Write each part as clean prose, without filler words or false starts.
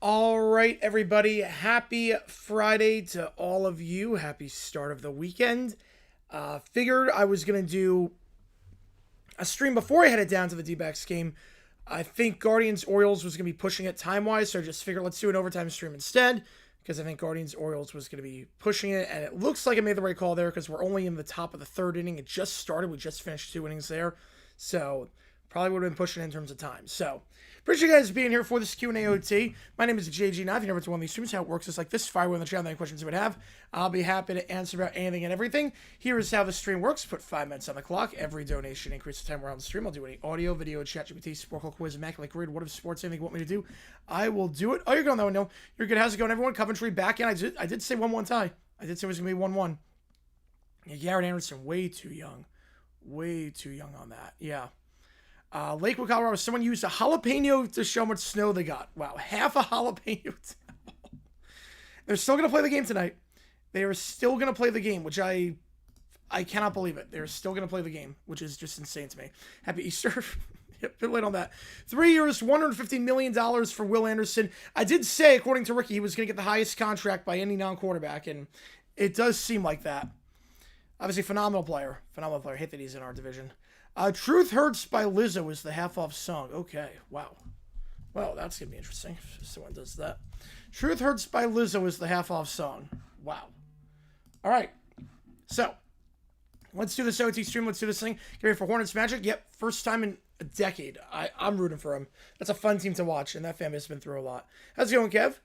All right, everybody. Happy Friday to all of you. Happy start of the weekend. Figured I was going to do a stream before I headed down to the D-backs game. I think Guardians-Orioles was going to be pushing it time-wise, so I just figured let's do an overtime stream instead, because I think Guardians-Orioles was going to be pushing it, and it looks like I made the right call there, because we're only in the top of the third inning. It just started. We just finished 2 innings there, so probably would have been pushing in terms of time. So, appreciate you guys being here for this Q&A OT. My name is JG9. If you're never to one of these streams, how it works is like this. Fire away in the chat any questions you would have. I'll be happy to answer about anything and everything. Here is how the stream works. Put 5 minutes on the clock. Every donation increases the time we're on the stream. I'll do any audio, video, chat, GPT, sport, quiz, immaculate grid, what if sports, anything you want me to do, I will do it. Oh, you're going that one, no. You're good. How's it going, everyone? Coventry back in. I did say 1-1 tie. I did say it was going to be 1-1. Yeah, Garrett Anderson, way too young. Way too young on that. Yeah. Lakewood, Colorado, someone used a jalapeno to show how much snow they got. Wow, half a jalapeno. They're still going to play the game tonight. They are still going to play the game, which I cannot believe it. They're still going to play the game, which is just insane to me. Happy Easter. Yep, bit late on that. 3 years, $150 million for Will Anderson. I did say, according to Ricky, he was going to get the highest contract by any non-quarterback, and it does seem like that. Obviously, phenomenal player. Phenomenal player. Hate that he's in our division. Truth Hurts by Lizzo is the half-off song. Okay, wow. Well, that's going to be interesting if someone does that. Truth Hurts by Lizzo is the half-off song. Wow. All right. So, let's do this OT stream. Let's do this thing. Get ready for Hornets Magic. Yep, first time in a decade. I'm rooting for him. That's a fun team to watch, and that fan base has been through a lot. How's it going, Kev?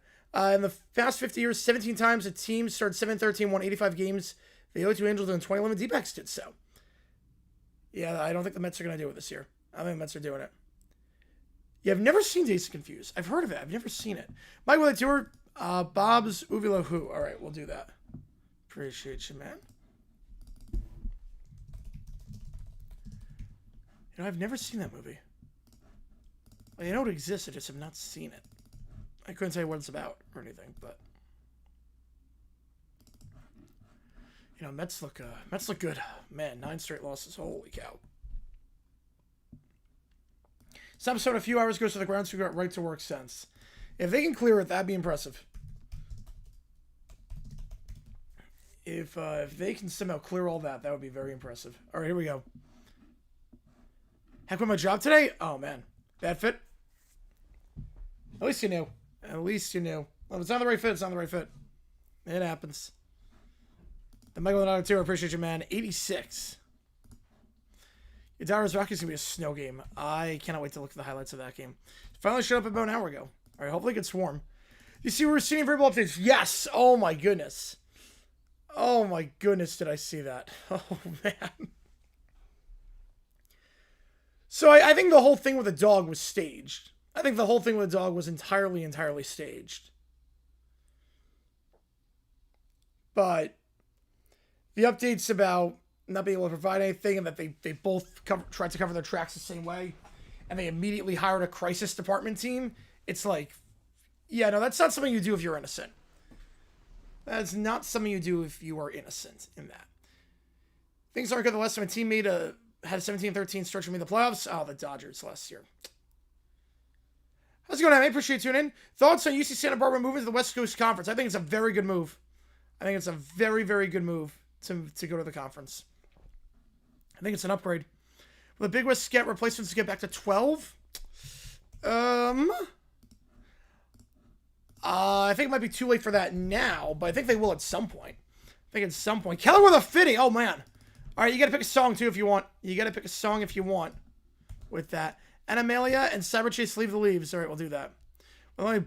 In the past 50 years, 17 times a team started 7-13, won 85 games. The 0-2 Angels and 2011 D-backs did so. Yeah, I don't think the Mets are going to do it this year. I don't think the Mets are doing it. Yeah, I've never seen Dazed and Confused. I've heard of it. I've never seen it. Mike with a tour. Bob's Uvula Who. All right, we'll do that. Appreciate you, man. You know, I've never seen that movie. Well, I know it exists. I just have not seen it. I couldn't tell you what it's about or anything, but you know, Mets look good. Man, 9 straight losses. Holy cow. This episode a few hours goes to the ground, so we got right to work sense. If they can clear it, that'd be impressive. If they can somehow clear all that, that would be very impressive. All right, here we go. Heck, with my job today? Oh, man. Bad fit? At least you knew. At least you knew. Well, if it's not the right fit, it's not the right fit. It happens. The Michael and I appreciate you, man. 86. Your Dyer's Rockies is going to be a snow game. I cannot wait to look at the highlights of that game. Finally showed up about an hour ago. All right, hopefully it gets warm. You see, we're seeing variable updates. Yes. Oh, my goodness. Oh, my goodness, did I see that. Oh, man. So I think the whole thing with the dog was staged. I think the whole thing with the dog was entirely staged. But the updates about not being able to provide anything and that they both tried to cover their tracks the same way and they immediately hired a crisis department team, it's like, yeah, no, that's not something you do if you're innocent. That's not something you do if you are innocent in that. Things aren't good. The last time a team had a 17-13 stretch of me in the playoffs. Oh, the Dodgers last year. How's it going, I appreciate you tuning in. Thoughts on UC Santa Barbara moving to the West Coast Conference? I think it's a very good move. I think it's a very, very good move to go to the conference. I think it's an upgrade. Will the Big West get replacements to get back to 12? I think it might be too late for that now, but I think they will at some point. I think at some point. Keller with a fitty. Oh, man. All right, you got to pick a song, too, if you want. You got to pick a song if you want with that. Animalia and Cyber Chase Leave the Leaves. All right, we'll do that. Well,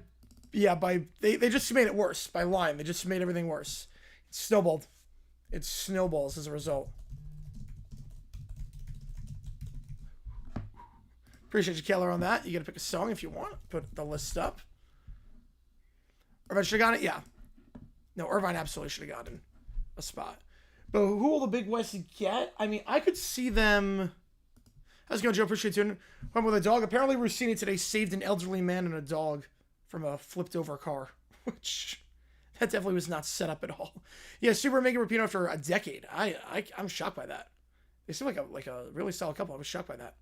yeah, they just made it worse by line. They just made everything worse. It's snowballed. It snowballs as a result. Appreciate you, Keller, on that. You got to pick a song if you want. Put the list up. Irvine should have gotten it? Yeah. No, Irvine absolutely should have gotten a spot. But who will the Big West get? I mean, I could see them. How's it going, Joe? Appreciate you. Went with a dog. Apparently, Rossini today saved an elderly man and a dog from a flipped over car, which that definitely was not set up at all. Yeah, Super Mega Rapino after a decade. I'm shocked by that. They seem like a really solid couple. I was shocked by that.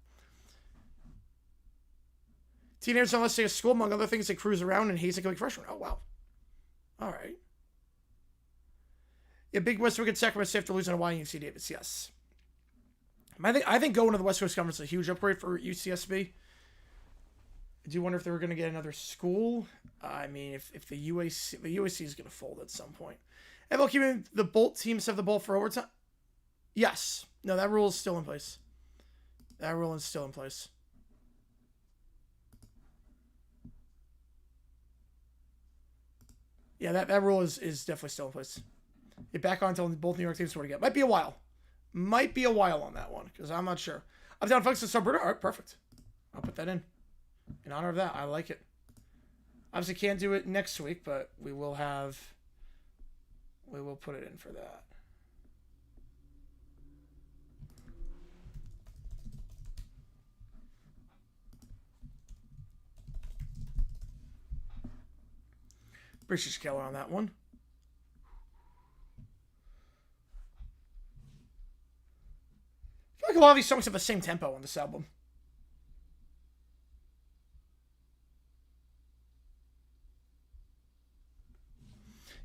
Teenagers, unless they go to school, among other things, they cruise around and haze like a freshman. Oh, wow. All right. Yeah, Big West Wicked Sacramento safe to lose on Hawaii and UC Davis. Yes. I think going to the West Coast Conference is a huge upgrade for UCSB. I do wonder if they were going to get another school. I mean, if the UAC is going to fold at some point. And look, even the Bolt teams have the ball for overtime. Yes. No, that rule is still in place. That rule is still in place. Yeah, that rule is definitely still in place. Get back on until both New York teams score again. Might be a while. Might be a while on that one, because I'm not sure. I'm down folks to Suburban. All right, perfect. I'll put that in honor of that. I like it. Obviously can't do it next week, but we will put it in for that. British Keller on that one. I feel like a lot of these songs have the same tempo on this album.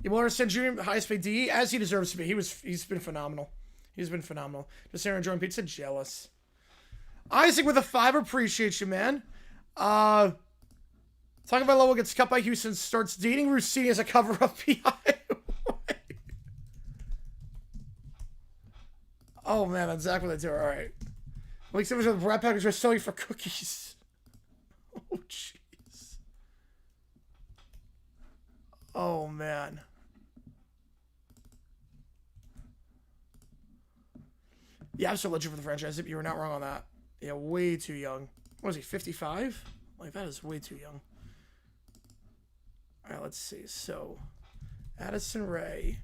You will understand Junior, highest paid DE, as he deserves to be. He's been phenomenal. He's been phenomenal. Just here enjoying pizza, jealous. Isaac with a 5, appreciate you, man. Talking about Lowell gets cut by Houston, starts dating Rossini as a cover of PI. Oh man, that's exactly what they do. All right. Like some of the rat packers are selling for cookies. Oh jeez. Oh man. Yeah, I'm so legit for the franchise. You were not wrong on that. Yeah, way too young. What was he, 55? Like, that is way too young. All right, let's see. So, Addison Rae,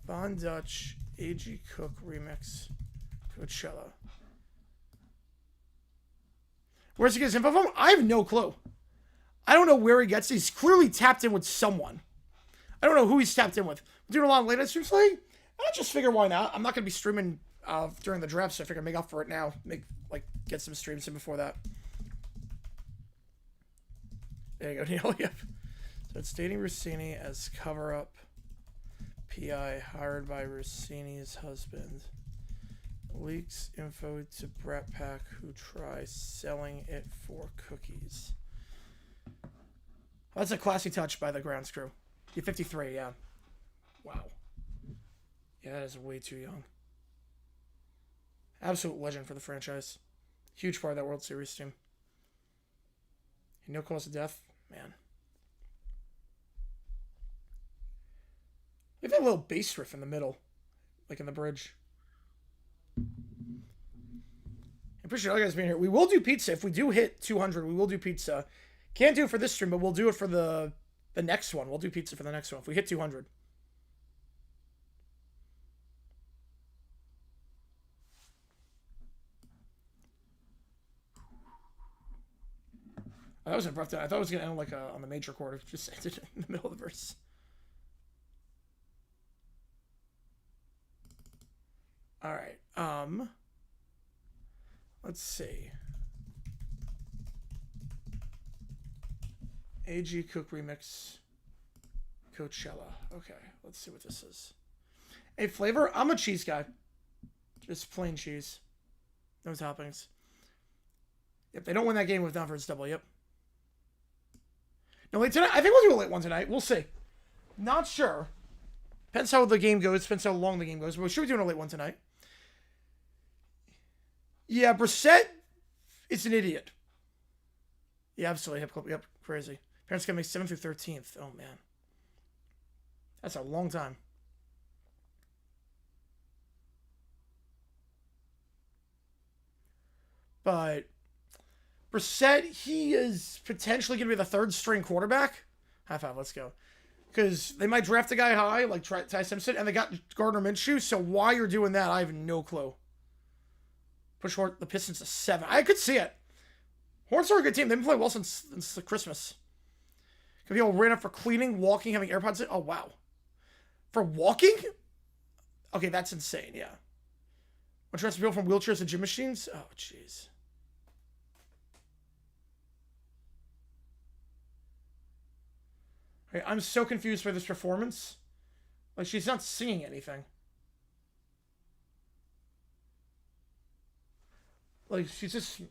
Von Dutch, A.G. Cook remix, Coachella. Where's he get his info from? I have no clue. I don't know where he gets it. He's clearly tapped in with someone. I don't know who he's tapped in with. I'm doing a lot of late night streams lately. I just figure why not. I'm not going to be streaming during the draft, so I figure make up for it now. Get some streams in before that. There you go, Neil. Yep. So it's dating Rossini as cover-up. PI hired by Rossini's husband. Leaks info to Brat Pack who tries selling it for cookies. That's a classy touch by the grounds crew. You're 53, yeah. Wow. Yeah, that is way too young. Absolute legend for the franchise. Huge part of that World Series team. No cause of death, man. We have a little bass riff in the middle, like in the bridge. I appreciate all you guys being here. We will do pizza. If we do hit 200, we will do pizza. Can't do it for this stream, but we'll do it for the next one. We'll do pizza for the next one if we hit 200. That was abrupt. I thought it was going to end like on the major chord. It just ended in the middle of the verse. All right. Let's see. A.G. Cook remix. Coachella. Okay, let's see what this is. A flavor? I'm a cheese guy. Just plain cheese. No toppings. Yep, they don't win that game with Dunford's double. Yep. No, late tonight? I think we'll do a late one tonight. We'll see. Not sure. Depends how the game goes. Depends how long the game goes. But we should be doing a late one tonight. Yeah, Brissett is an idiot. Yeah, absolutely. Yep, crazy. Parents going to make 7th through 13th. Oh, man. That's a long time. But Brissett, he is potentially going to be the third string quarterback. High five, let's go. Because they might draft a guy high, like Ty Simpson, and they got Gardner Minshew, so why you're doing that, I have no clue. Push the Pistons to 7. I could see it. Hornets are a good team. They've been playing well since Christmas. Could be all ran up for cleaning, walking, having AirPods in. Oh, wow. For walking? Okay, that's insane, yeah. When transfer people from wheelchairs to gym machines? Oh, jeez. Okay, I'm so confused by this performance. Like, she's not singing anything. Like, she's just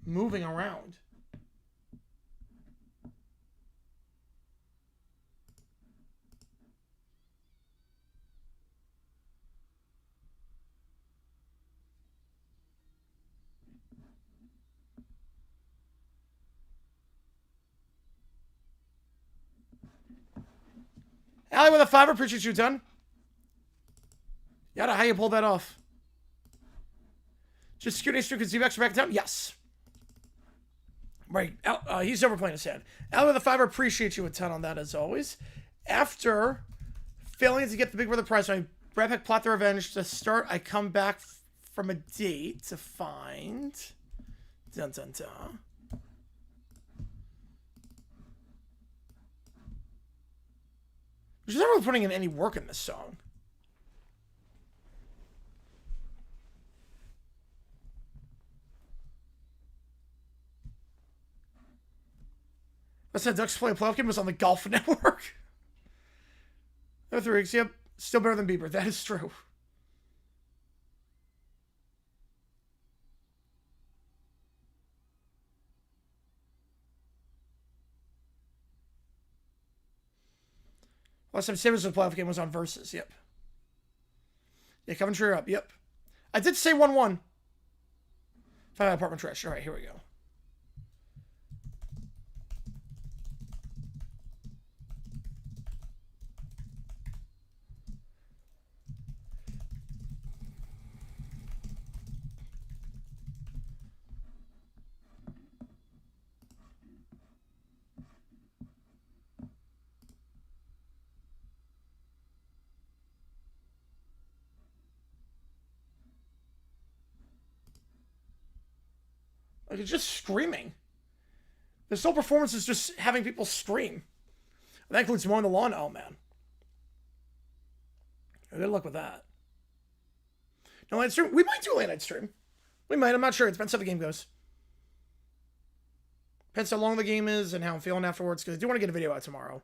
moving around. Allie with a 5, appreciate you, ton. Yada, how you pull that off? Just Q&A stream because Z-Backs are back in town? Yes. Right. He's overplaying his hand. Allie with a 5, appreciate you a ton on that as always. After failing to get the Big Brother prize, my Brad Pitt plot the revenge to start, I come back from a date to find... Dun dun dun. She's not really putting in any work in this song. That's that Ducks play a playoff game was on the Golf Network. No 3 weeks, yep. Still better than Bieber. That is true. Last time Sabres was a playoff game was on Versus, yep. Yeah, Coventry are up, yep. I did say 1-1. Find my apartment trash. All right, here we go. Like, it's just screaming. This whole performance is just having people scream. That includes mowing the lawn. Oh, man. Good luck with that. No late night stream? We might do a late night stream. We might. I'm not sure. It depends how the game goes. Depends how long the game is and how I'm feeling afterwards, because I do want to get a video out tomorrow.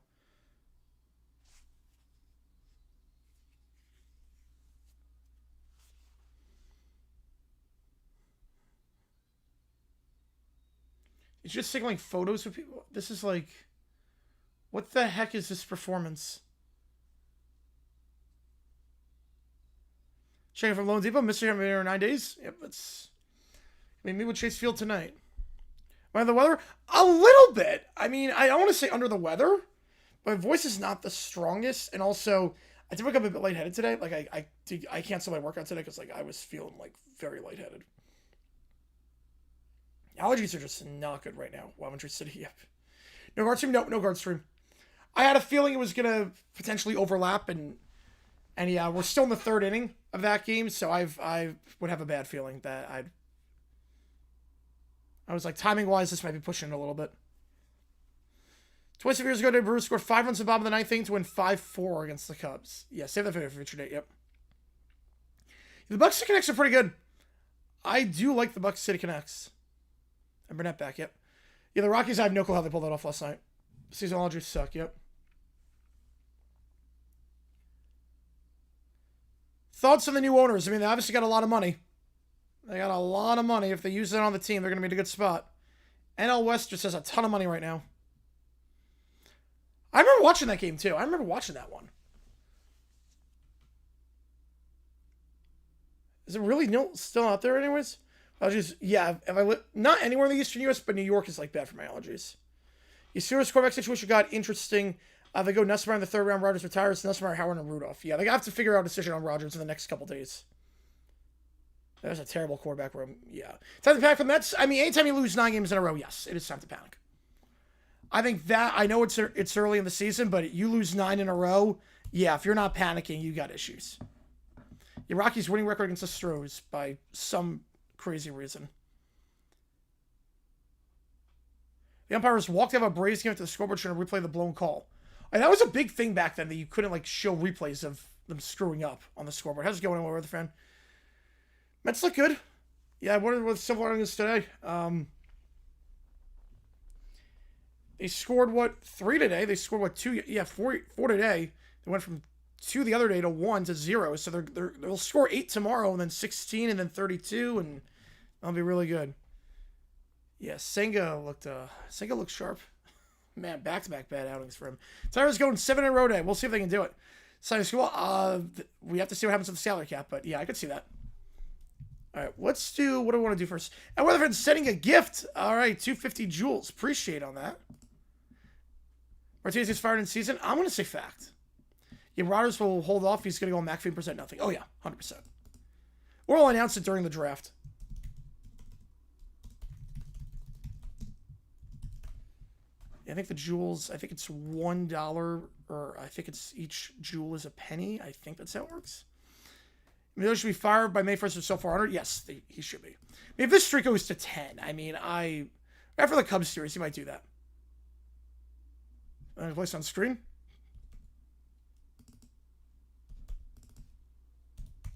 It's just signaling photos with people. This is like... What the heck is this performance? Checking from Lone Depot. Mr. Hammer in 9 days. Yep, that's... I mean, meet with Chase Field tonight. Am I under the weather? A little bit. I mean, I don't want to say under the weather. My voice is not the strongest. And also, I did wake up a bit lightheaded today. Like, I canceled my workout today because, like, I was feeling, like, very lightheaded. Allergies are just not good right now. Coventry City, yep. No guard stream? Nope, no guard stream. I had a feeling it was going to potentially overlap, and yeah, we're still in the 3rd inning of that game, so I would have a bad feeling that I was like, timing-wise, this might be pushing it a little bit. 20 years ago, the Brewers scored 5 runs in the bottom of the 9th inning to win 5-4 against the Cubs. Yeah, save that for future date, yep. The Bucks City Connects are pretty good. I do like the Bucks City Connects. And Burnett back, yep. Yeah, the Rockies, I have no clue how they pulled that off last night. Seasonal allergies suck, yep. Thoughts on the new owners? I mean, they obviously got a lot of money. They got a lot of money. If they use it on the team, they're going to be in a good spot. NL West just has a ton of money right now. I remember watching that game, too. I remember watching that one. Is it really still out there anyways? Allergies, yeah. If I live not anywhere in the Eastern U.S., but New York is like bad for my allergies. Your serious quarterback situation got interesting. They go Nussmeier in the 3rd round. Rodgers retires. Nussmeier, Howard, and Rudolph. Yeah, they have to figure out a decision on Rodgers in the next couple days. There's a terrible quarterback room. Yeah, time to panic for the Mets. I mean, anytime you lose 9 games in a row, yes, it is time to panic. I think that I know it's early in the season, but you lose 9 in a row. Yeah, if you're not panicking, you got issues. Your Rockies' winning record against the Stros by some crazy reason. The umpires walked out of a Braves game to the scoreboard trying to replay the blown call. And that was a big thing back then, that you couldn't like show replays of them screwing up on the scoreboard. How's it going over the fan? Mets look good. Yeah, I wondered with civil arguments today. They scored, what, 3 today? They scored, what, 2? Yeah, 4 today. They went from 2 the other day to 1 to 0. So they'll score 8 tomorrow, and then 16, and then 32, and that'll be really good. Yeah, Senga looked sharp. Man, back-to-back bad outings for him. Tyler's going 7 in a row today. We'll see if they can do it. Signing school, we have to see what happens with the salary cap, but yeah, I could see that. All right, let's do, what do I want to do first? And Weatherford's sending a gift. All right, 250 joules. Appreciate on that. Martinez is fired in season. I'm going to say fact. Yeah, Rodgers will hold off. He's going to go McAfee % nothing. Oh, yeah, 100%. Or I'll announce it during the draft. Yeah, I think the joules, I think it's $1, or I think it's each joule is a penny. I think that's how it works. Emilio should be fired by May 1st or so 400. Yes, he should be. I mean, if this streak goes to 10, I mean, after the Cubs series, he might do that. Place on screen.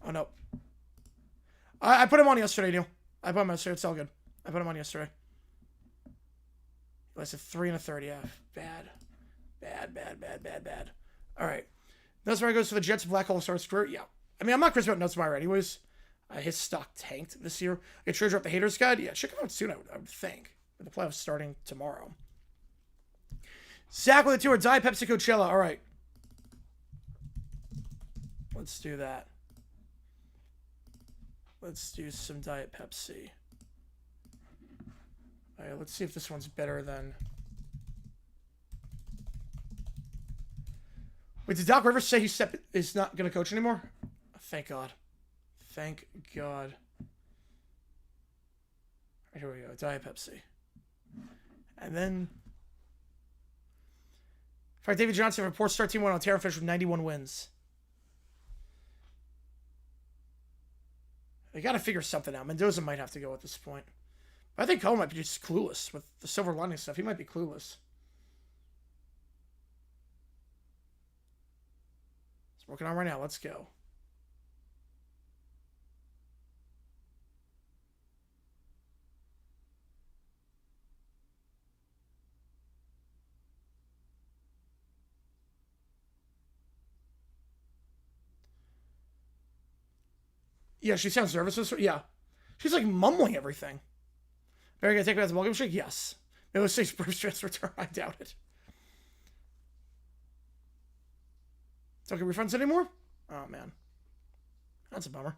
Oh, no. I put him on yesterday, Neil. I put him on yesterday. It's all good. I put him on yesterday. That's a 3 1/3. Yeah, bad. All right. Nussmeier goes to the Jets. Black Hole starts career. Yeah. I mean, I'm not crazy about Nussmeier anyways. His stock tanked this year. I trade up the haters guide. Yeah, should come out soon, I would think. With the playoffs starting tomorrow. Zach with a tour. Diet Pepsi Coachella. All right. Let's do that. Let's do some Diet Pepsi. All right, let's see if this one's better than... Wait, did Doc Rivers say he's not going to coach anymore? Thank God. Thank God. All right, here we go. Diet Pepsi. And then... In fact, David Johnson reports start team 1 on Terra Fish with 91 wins. They got to figure something out. Mendoza might have to go at this point. I think Cohen might be just clueless with the silver lining stuff. He might be clueless. It's working on right now. Let's go. Yeah, she sounds nervous. Yeah. She's like mumbling everything. Barry gonna take me out the ballgame streak? Yes. Maybe let's say Bruce Trent's return. I doubt it. Don't get refunds anymore? Oh, man. That's a bummer.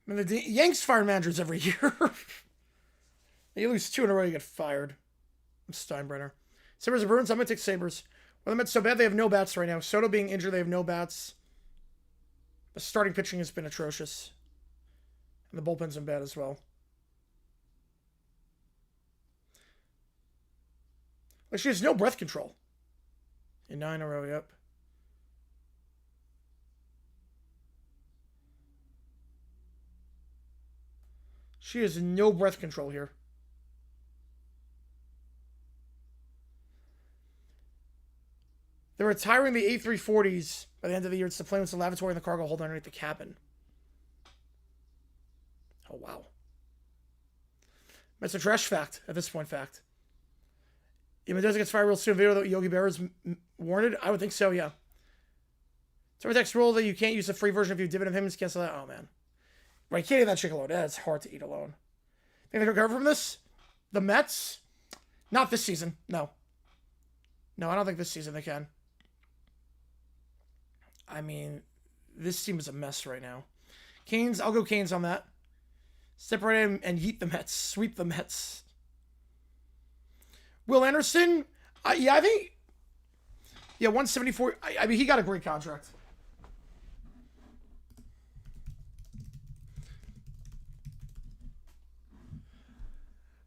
I mean, the Yanks fire managers every year. You lose 2 in a row, you get fired. I'm Steinbrenner. Sabres or Bruins? I'm going to take Sabres. Well, the Mets so bad they have no bats right now. Soto being injured, they have no bats. The starting pitching has been atrocious. And the bullpen's been bad as well. Like, she has no breath control. In 9 in a row, yep. She has no breath control here. They're retiring the A340s by the end of the year. It's the plane with the lavatory and the cargo hold underneath the cabin. Oh, wow. That's a trash fact at this point, fact. Yeah, Mendoza gets fired real soon. Video that Yogi Berra is warranted? I would think so, yeah. TurboTax rule that you can't use the free version if you dividend payments. Cancel that. Oh, man. Right, you can't eat that chicken alone. That's hard to eat alone. Think they can recover from this? The Mets? Not this season. No. No, I don't think this season they can. I mean, this team is a mess right now. Canes, I'll go Canes on that. Step right in and yeet the Mets. Sweep the Mets. Will Anderson? Yeah, I think... Yeah, 174. I mean, he got a great contract.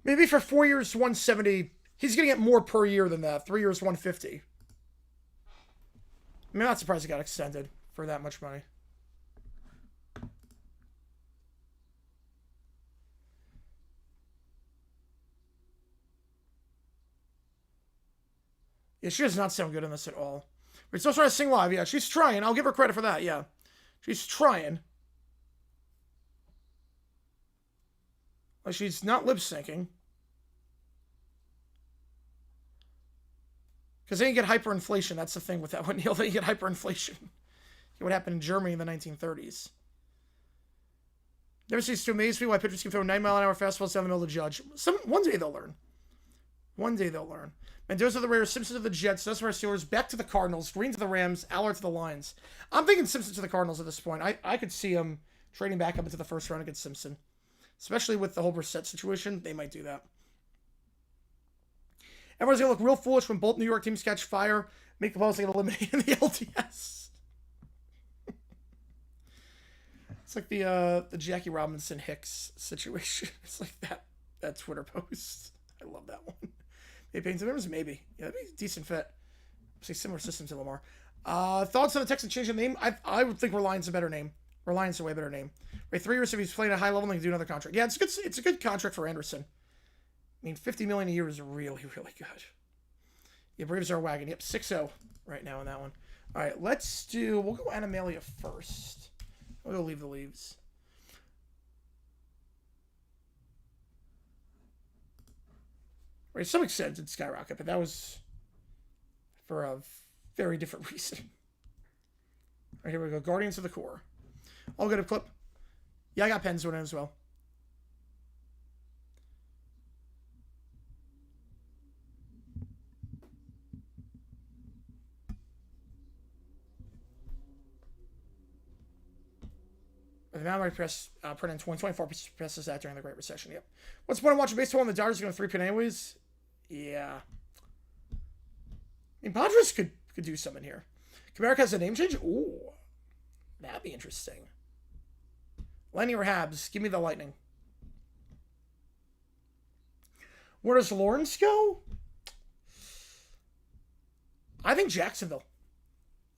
Maybe for 4 years, 170. He's going to get more per year than that. 3 years, 150. I mean, I'm not surprised he got extended for that much money. Yeah, she does not sound good in this at all. We're still trying to sing live. Yeah, she's trying. I'll give her credit for that. Yeah. She's trying. Like, she's not lip syncing. Because then you get hyperinflation. That's the thing with that one, Neil. Then you get hyperinflation. What happened in Germany in the 1930s. Never ceases to amaze me why pitchers can throw 9-mile-an-hour fastballs down the middle of the judge. One day they'll learn. One day they'll learn. Mendoza to the Raiders, Simpson to the Jets, Dustin to the Steelers, Beck to the Cardinals, Green to the Rams, Allard to the Lions. I'm thinking Simpson to the Cardinals at this point. I could see him trading back up into the first round against Simpson. Especially with the whole Brissett situation, they might do that. Everyone's going to look real foolish when both New York teams catch fire, make the playoffs, and get eliminated in the LDS. It's like the Jackie Robinson Hicks situation. It's like that Twitter post. I love that one. Maybe Payne's members? Maybe. Yeah, that'd be a decent fit. Say similar system to Lamar. Thoughts on the Texans changing the name? I would think Reliant's a better name. Reliant's a way better name. Wait, 3 years if he's playing at a high level and he can do another contract. Yeah, it's a good contract for Anderson. I mean, $50 million a year is really, really good. Yeah, Braves are a wagon. Yep, 6-0 right now in that one. All right, we'll go Animalia first. We'll go leave the leaves. Right, to some extent it skyrocketed, but that was for a very different reason. All right, here we go. Guardians of the Core. I'll get a clip. Yeah, I got pens doing it as well. The Mount press print in 2024 presses that during the Great Recession. Yep. What's the point of watching baseball when the Dodgers are going to 3-pin anyways? Yeah. I mean, Padres could do something here. Comerica has a name change? Ooh. That'd be interesting. Lenny or Habs, give me the Lightning. Where does Lawrence go? I think Jacksonville.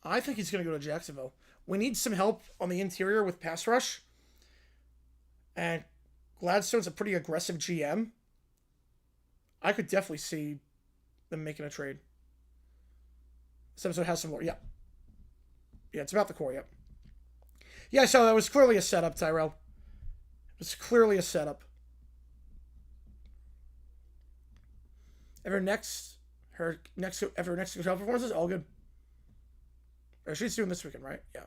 I think he's going to go to Jacksonville. We need some help on the interior with pass rush. And Gladstone's a pretty aggressive GM. I could definitely see them making a trade. This episode has some more. Yeah. Yeah, it's about the core, yep. Yeah, so that was clearly a setup, Tyrell. It was clearly a setup. Her next control performances, all good. Or she's doing this weekend, right? Yeah.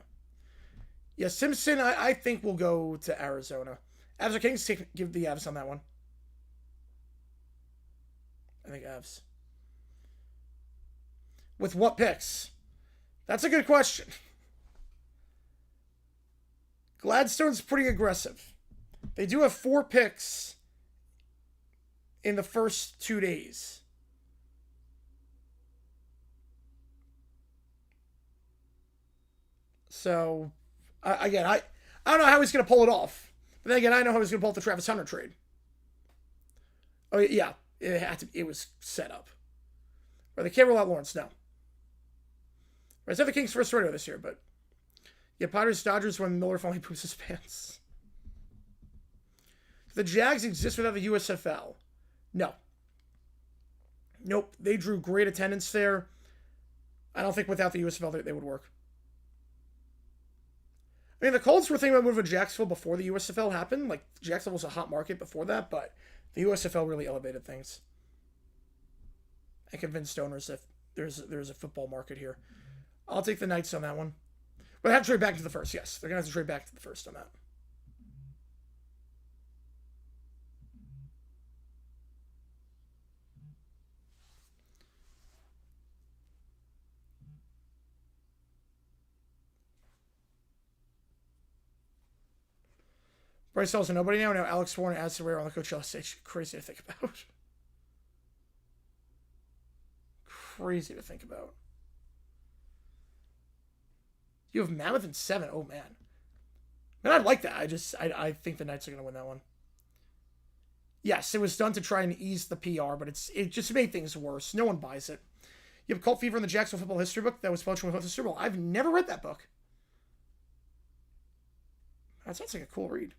Yeah, Simpson, I think will go to Arizona. Avs or Kings, give the Avs on that one. I think Avs. With what picks? That's a good question. Gladstone's pretty aggressive. They do have 4 picks in the first 2 days. So, again, I don't know how he's going to pull it off. But then again, I know how he's going to pull off the Travis Hunter trade. Oh, yeah. It was set up. Or they can't rule out Lawrence, no. Right, it's not the Kings' first rodeo this year, but... Yeah, Padres Dodgers when Miller finally poops his pants. The Jags exist without the USFL. No. Nope. They drew great attendance there. I don't think without the USFL they would work. I mean, the Colts were thinking about moving to Jacksonville before the USFL happened. Like, Jacksonville was a hot market before that, but the USFL really elevated things. And convinced owners that there's a football market here. I'll take the Knights on that one. But they have to trade back to the first, yes. They're going to have to trade back to the first on that. Bryce Ellis, nobody now. Now Alex Warren adds to wear on the Coachella stage. Crazy to think about. Crazy to think about. You have Mammoth in 7. Oh, man. Man, I'd like that. I think the Knights are going to win that one. Yes, it was done to try and ease the PR, but it just made things worse. No one buys it. You have Cult Fever in the Jacksonville Football History book that was published with the Super Bowl. I've never read that book. That sounds like a cool read.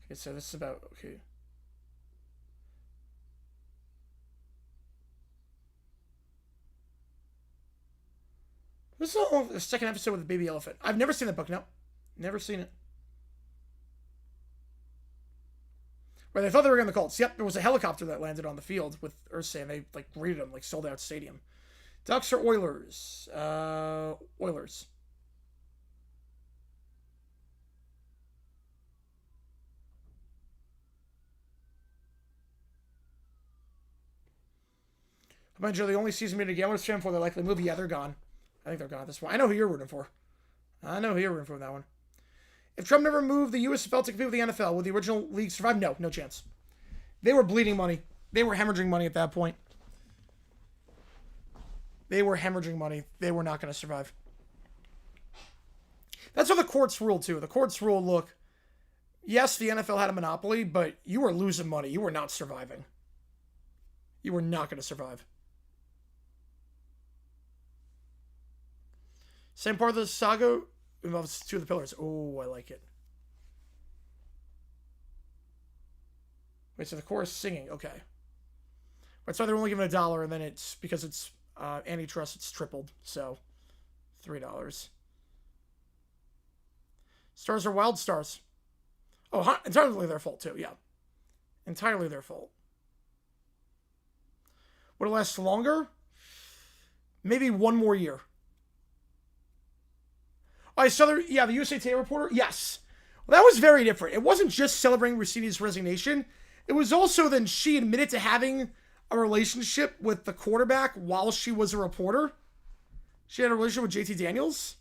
Okay, so this is about... Okay. This is the second episode with the baby elephant. I've never seen that book, no. Never seen it. Where they thought they were getting the Colts. Yep, there was a helicopter that landed on the field with Irsay, and they like greeted them, like sold out stadium. Ducks or Oilers? Oilers. I bet you're the only season being a Gamblers fan for the likely movie. Yeah, they're gone. I think they're gone at this point. I know who you're rooting for. I know who you're rooting for in that one. If Trump never moved the USFL to compete with the NFL, would the original league survive? No, no chance. They were bleeding money. They were hemorrhaging money at that point. They were hemorrhaging money. They were not going to survive. That's what the courts ruled, too. The courts ruled, look, yes, the NFL had a monopoly, but you were losing money. You were not surviving. You were not going to survive. Same part of the saga involves two of the pillars. Oh, I like it. Wait, so the chorus singing. Okay. Right, so they're only giving $1, and then it's, because it's antitrust, it's tripled. So, $3. Stars are wild stars. Oh, entirely their fault, too. Yeah. Entirely their fault. Would it last longer? Maybe one more year. I saw the USA Today reporter. Yes. Well, that was very different. It wasn't just celebrating Rossini's resignation. It was also then she admitted to having a relationship with the quarterback while she was a reporter. She had a relationship with JT Daniels.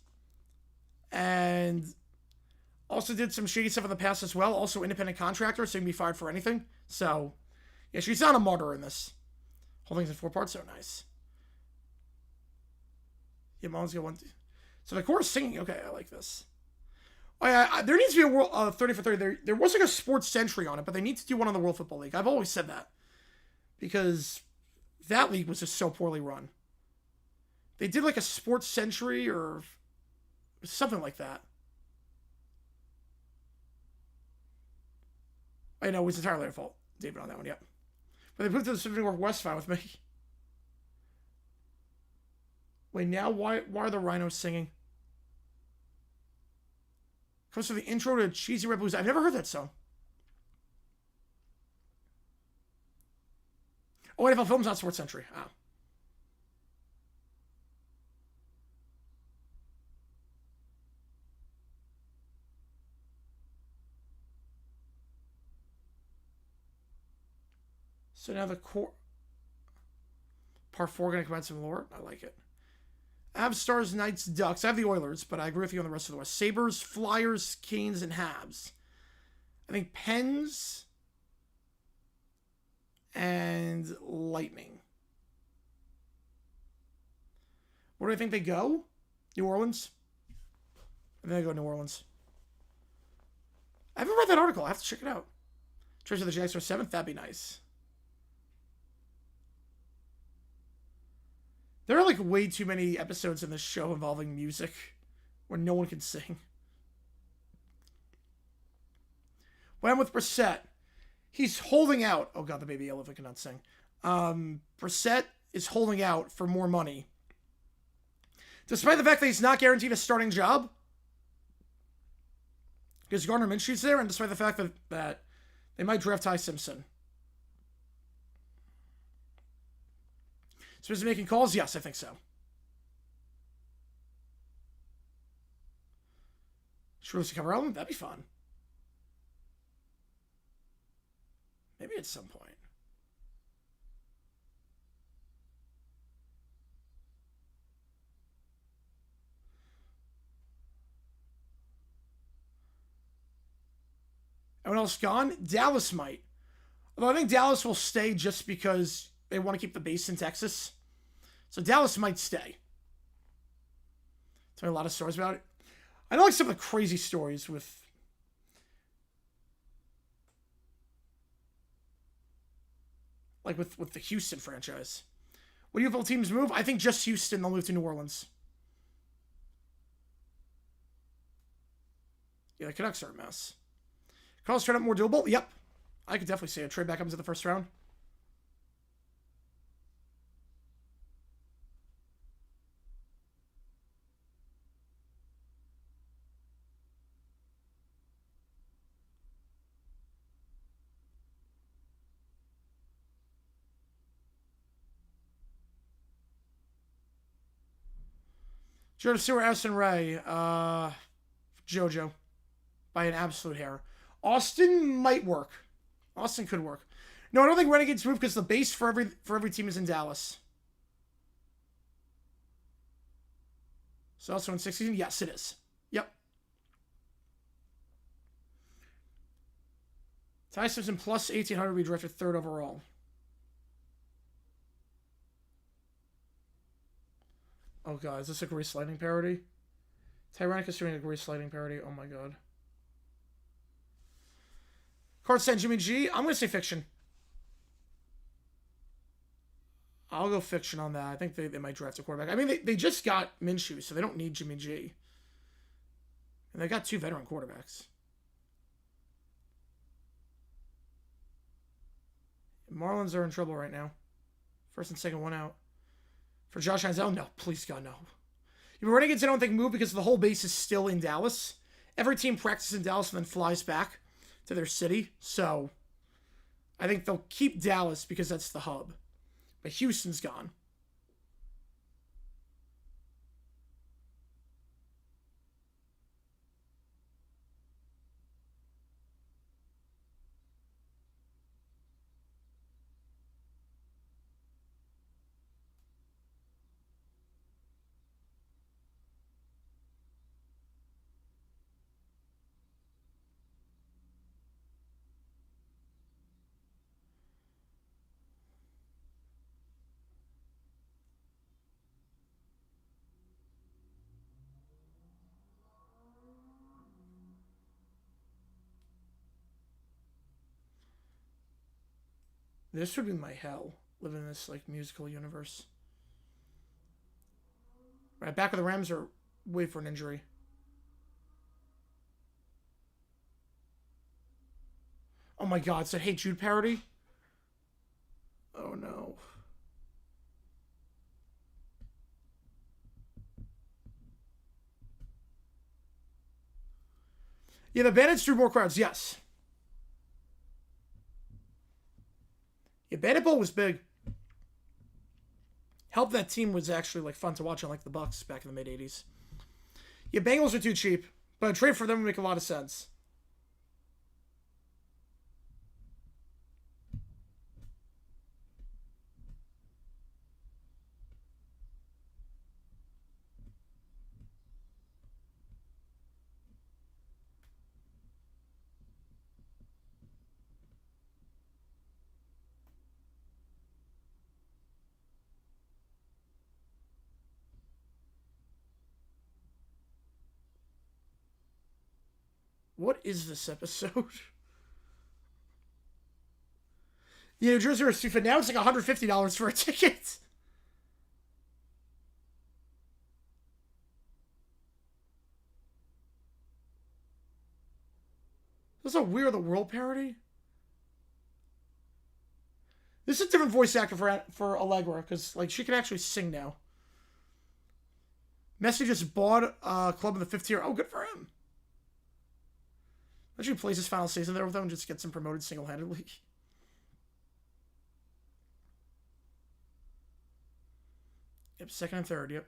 And also did some shady stuff in the past as well. Also independent contractor, so you can be fired for anything. So, yeah, she's not a martyr in this. Whole thing's in 4 parts, so nice. Yeah, Mom's got one. So the chorus singing, okay, I like this. Oh, yeah, there needs to be a World 30 for 30. There was like a sports century on it, but they need to do one on the World Football League. I've always said that. Because that league was just so poorly run. They did like a sports century or something like that. I know, it was entirely their fault. David on that one, yep. But they put it to the Pacific Northwest, fine with me. Wait, now why are the rhinos singing? Comes to the intro to Cheesy Red Blues. I've never heard that song. Oh, NFL Films, not Sports Century. Ah. So now the core. Part 4 going to come out some lore. I like it. Avs, Stars, Knights, Ducks. I have the Oilers, but I agree with you on the rest of the West. Sabres, Flyers, Canes, and Habs. I think Pens and Lightning. Where do I think they go? New Orleans? I think they go to New Orleans. I haven't read that article. I have to check it out. Treasure the Jags are 7th. That'd be nice. There are like way too many episodes in this show involving music where no one can sing. When I'm with Brissett, he's holding out. Oh god, the baby elephant cannot sing. Brissett is holding out for more money. Despite the fact that he's not guaranteed a starting job. Because Gardner Minshew's there, and despite the fact that they might draft Ty Simpson. So is he making calls? Yes, I think so. Should we cover album? That'd be fun. Maybe at some point. Anyone else gone? Dallas might. Although I think Dallas will stay just because they want to keep the base in Texas. So Dallas might stay. There's a lot of stories about it. I know like some of the crazy stories with the Houston franchise. What do you feel teams move? I think just Houston, they'll move to New Orleans. Yeah, the Canucks are a mess. Carl's trade up more doable? Yep. I could definitely see a trade back up into the first round. Joseph Stewart, Addison Ray, JoJo, by an absolute hair. Austin might work. Austin could work. No, I don't think Renegades move because the base for every team is in Dallas. So also in 16? Yes, it is. Yep. Ty Simpson plus 1,800 we drafted third overall. Oh god, is this a Grease Lightning parody? Tyrannicus doing a Grease Lightning parody. Oh my god. Card sent Jimmy G. I'm gonna say fiction. I'll go fiction on that. I think they might draft a quarterback. I mean, they just got Minshew, so they don't need Jimmy G. And they got 2 veteran quarterbacks. Marlins are in trouble right now. First and second, 1 out. For Josh Hanzel? No, please God, no. You Renegades, I don't think move because the whole base is still in Dallas. Every team practices in Dallas and then flies back to their city. So I think they'll keep Dallas because that's the hub. But Houston's gone. This would be my hell, living in this like musical universe. Right, back of the Rams or wait for an injury. Oh my god, it's a Hey Jude parody? Oh no. Yeah, the Bandits drew more crowds, yes. Yeah, Bandit Bowl was big. Help that team was actually like fun to watch, unlike the Bucks back in the mid-'80s. Yeah, Bengals are too cheap, but a trade for them would make a lot of sense. What is this episode? Yeah, New Jersey are stupid. Now it's like $150 for a ticket. This is a We Are the World parody? This is a different voice actor for Allegra, because like she can actually sing now. Messi just bought a club in the 5th tier. Oh, good for him. Imagine he plays his final season there with them and just gets him promoted single-handedly. Yep, second and third, yep.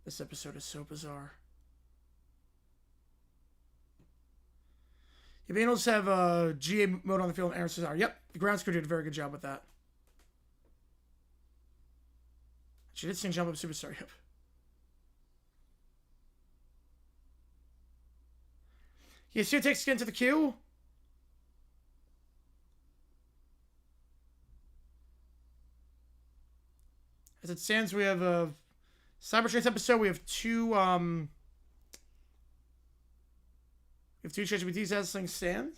This episode is so bizarre. The Bengals have a GA mode on the field and Aaron Cesar. Yep, the grounds crew did a very good job with that. She did sing Jump Up Superstar, yep. Yeah, Stu takes skin to the queue. As it stands, we have a Cybertrace episode. We have two ChatGPTs as things stand.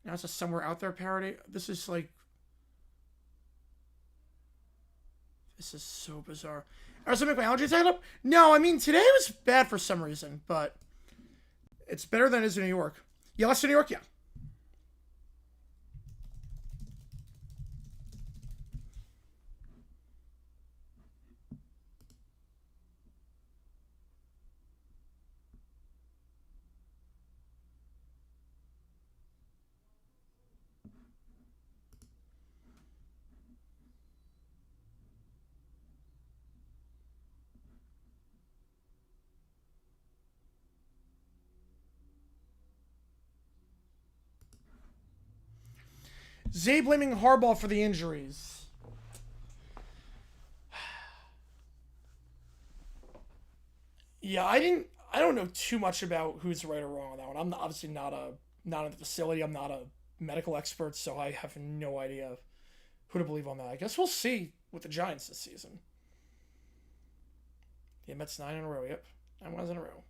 Now it's a Somewhere Out There parody. This is like... This is so bizarre. Also, make my allergies add up? No, I mean, today was bad for some reason, but it's better than it is in New York. Yeah, let's do New York, yeah. Zay blaming Harbaugh for the injuries. Yeah, I don't know too much about who's right or wrong on that one. I'm obviously not in the facility. I'm not a medical expert, so I have no idea who to believe on that. I guess we'll see with the Giants this season. Yeah, Mets 9 in a row. Yep, 9 wins in a row.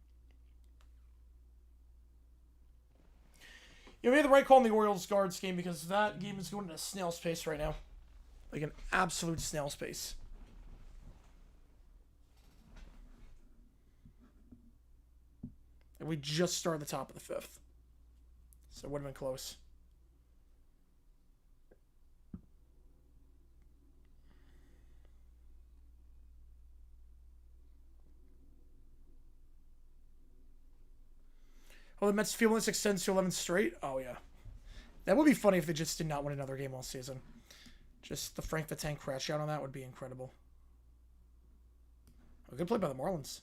You made the right call in the Orioles Guards game because that game is going at a snail's pace right now, like an absolute snail's pace. And we just started the top of the fifth, so it would have been close. Oh, the Mets feelings extends to 11 straight? Oh, yeah. That would be funny if they just did not win another game all season. Just the Frank the Tank crash out on that would be incredible. A good play by the Marlins.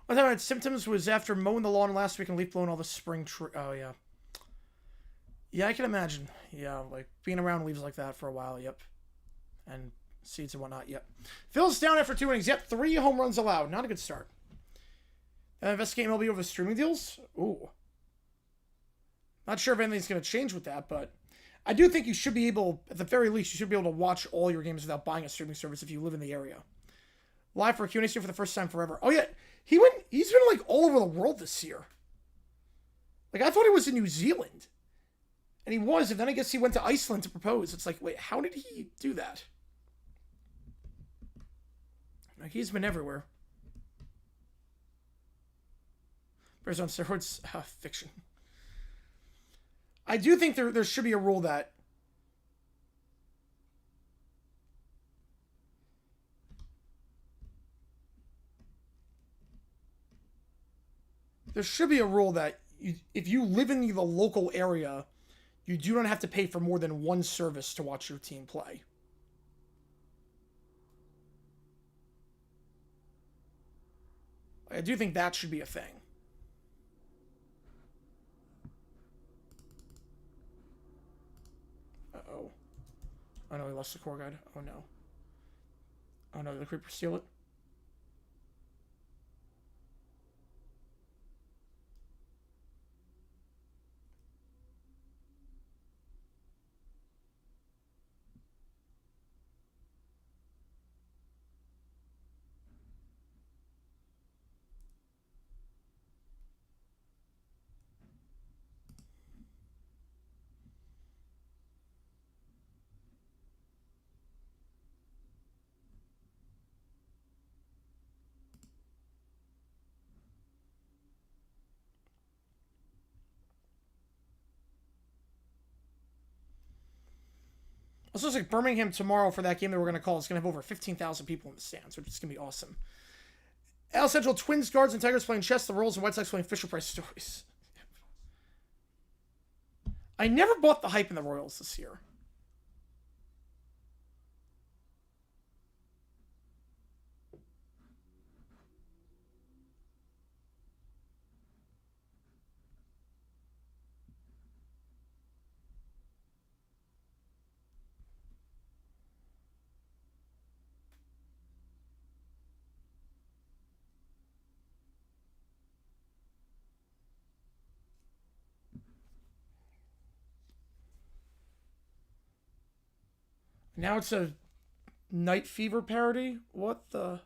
One time I had symptoms was after mowing the lawn last week and leaf blowing all the spring tree. Oh, yeah. Yeah, I can imagine. Yeah, like being around leaves like that for a while. Yep. And seeds and whatnot. Yep. Phil's down after 2 innings. Yep, 3 home runs allowed. Not a good start. Investigate MLB over streaming deals? Ooh. Not sure if anything's going to change with that, but I do think you should be able, at the very least, you should be able to watch all your games without buying a streaming service if you live in the area. Live for a Q&A for the first time forever. Oh, yeah. He's been like all over the world this year. Like, I thought he was in New Zealand. And he was, and then I guess he went to Iceland to propose. It's like, wait, how did he do that? Like, he's been everywhere. Bears on steroids, fiction. I do think there should be a rule that if you live in the local area, you do not have to pay for more than one service to watch your team play. I do think that should be a thing. Uh-oh. Oh no, he lost the core guide. Oh no. Oh no, did the creeper steal it? Also, it's like Birmingham tomorrow for that game that we're going to call. It's going to have over 15,000 people in the stands, which is going to be awesome. Al Central Twins, Guards, and Tigers playing chess. The Royals and White Sox playing Fisher-Price stories. I never bought the hype in the Royals this year. Now it's a Night Fever parody? What the...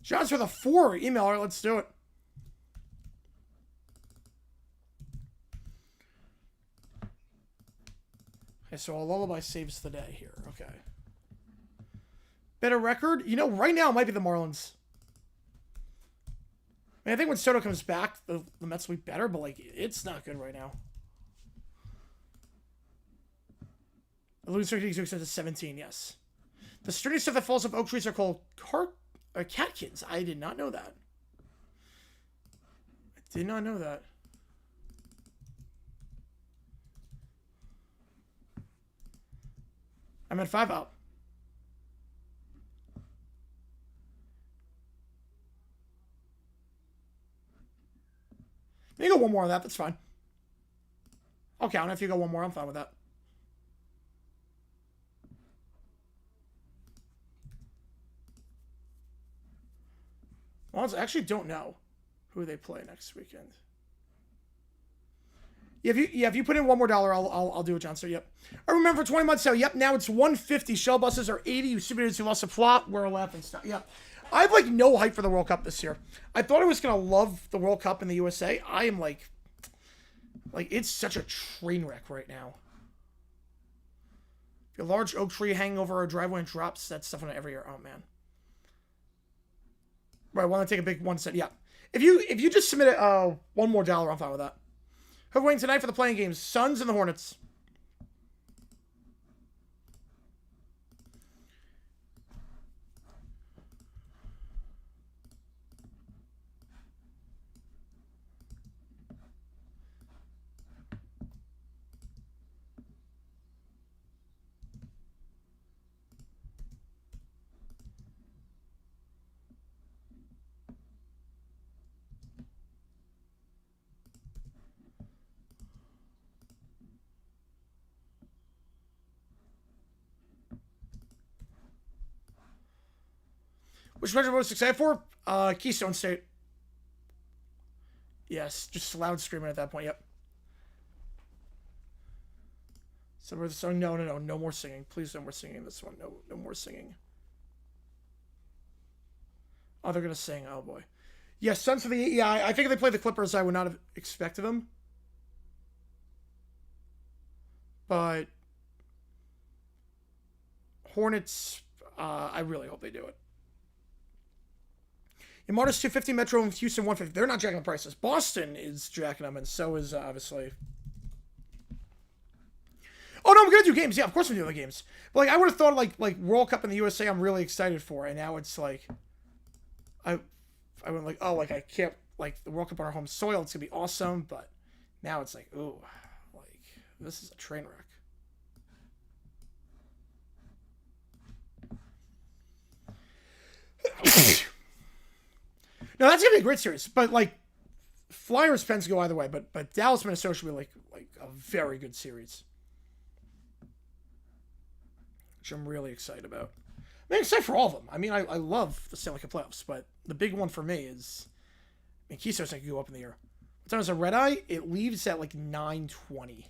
John's with a 4 email. All right, let's do it. Okay, so a lullaby saves the day here. Okay. Better record? You know, right now it might be the Marlins. I mean, I think when Soto comes back, the Mets will be better, but, like, it's not good right now. The losing streak is to 17, yes. The sturdy stuff that falls off oak trees are called catkins. I did not know that. I did not know that. I'm at 5 out. You go one more on that. That's fine. I'll count it. If you go one more, I'm fine with that. Well, I actually don't know who they play next weekend. Yeah, if you put in one more dollar, I'll do it, John. So yep. I remember for 20 months. So yep. Now it's 150. Shell buses are 80. You submitted to lost a flop. We're laughing stuff. Yep. I have like no hype for the World Cup this year. I thought I was gonna love the World Cup in the USA. I am like it's such a train wreck right now. If a large oak tree hanging over a driveway and drops, that's stuff on it every year. Oh man. Right, want to take a big 1 cent? Yeah. If you just submit it, one more dollar, I'm fine with that. Who wins tonight for the playing games? Suns and the Hornets. Which measure most excited for? Keystone State. Yes, just loud screaming at that point. Yep. So we're the song. No more singing. Please, no more singing. This one. No more singing. Oh, they're gonna sing. Oh boy. Yes, Suns for the. Yeah, I think if they played the Clippers, I would not have expected them. But Hornets, I really hope they do it. Martis 250, Metro, and Houston 150. They're not jacking the prices. Boston is jacking them, and so is obviously. Oh no, I'm gonna do games. Yeah, of course I'm doing the games. But like, I would have thought like World Cup in the USA, I'm really excited for, and now it's like, I went like, oh, like I can't like the World Cup on our home soil. It's gonna be awesome, but now it's like, ooh, like this is a train wreck. No, that's gonna be a great series. But like, Flyers Pens go either way. But Dallas Minnesota should be like a very good series, which I'm really excited about. I'm excited for all of them. I mean, I love the Stanley Cup playoffs, but the big one for me is, I mean, Keystone's gonna go up in the air. What time is a red eye? It leaves at like 9:20.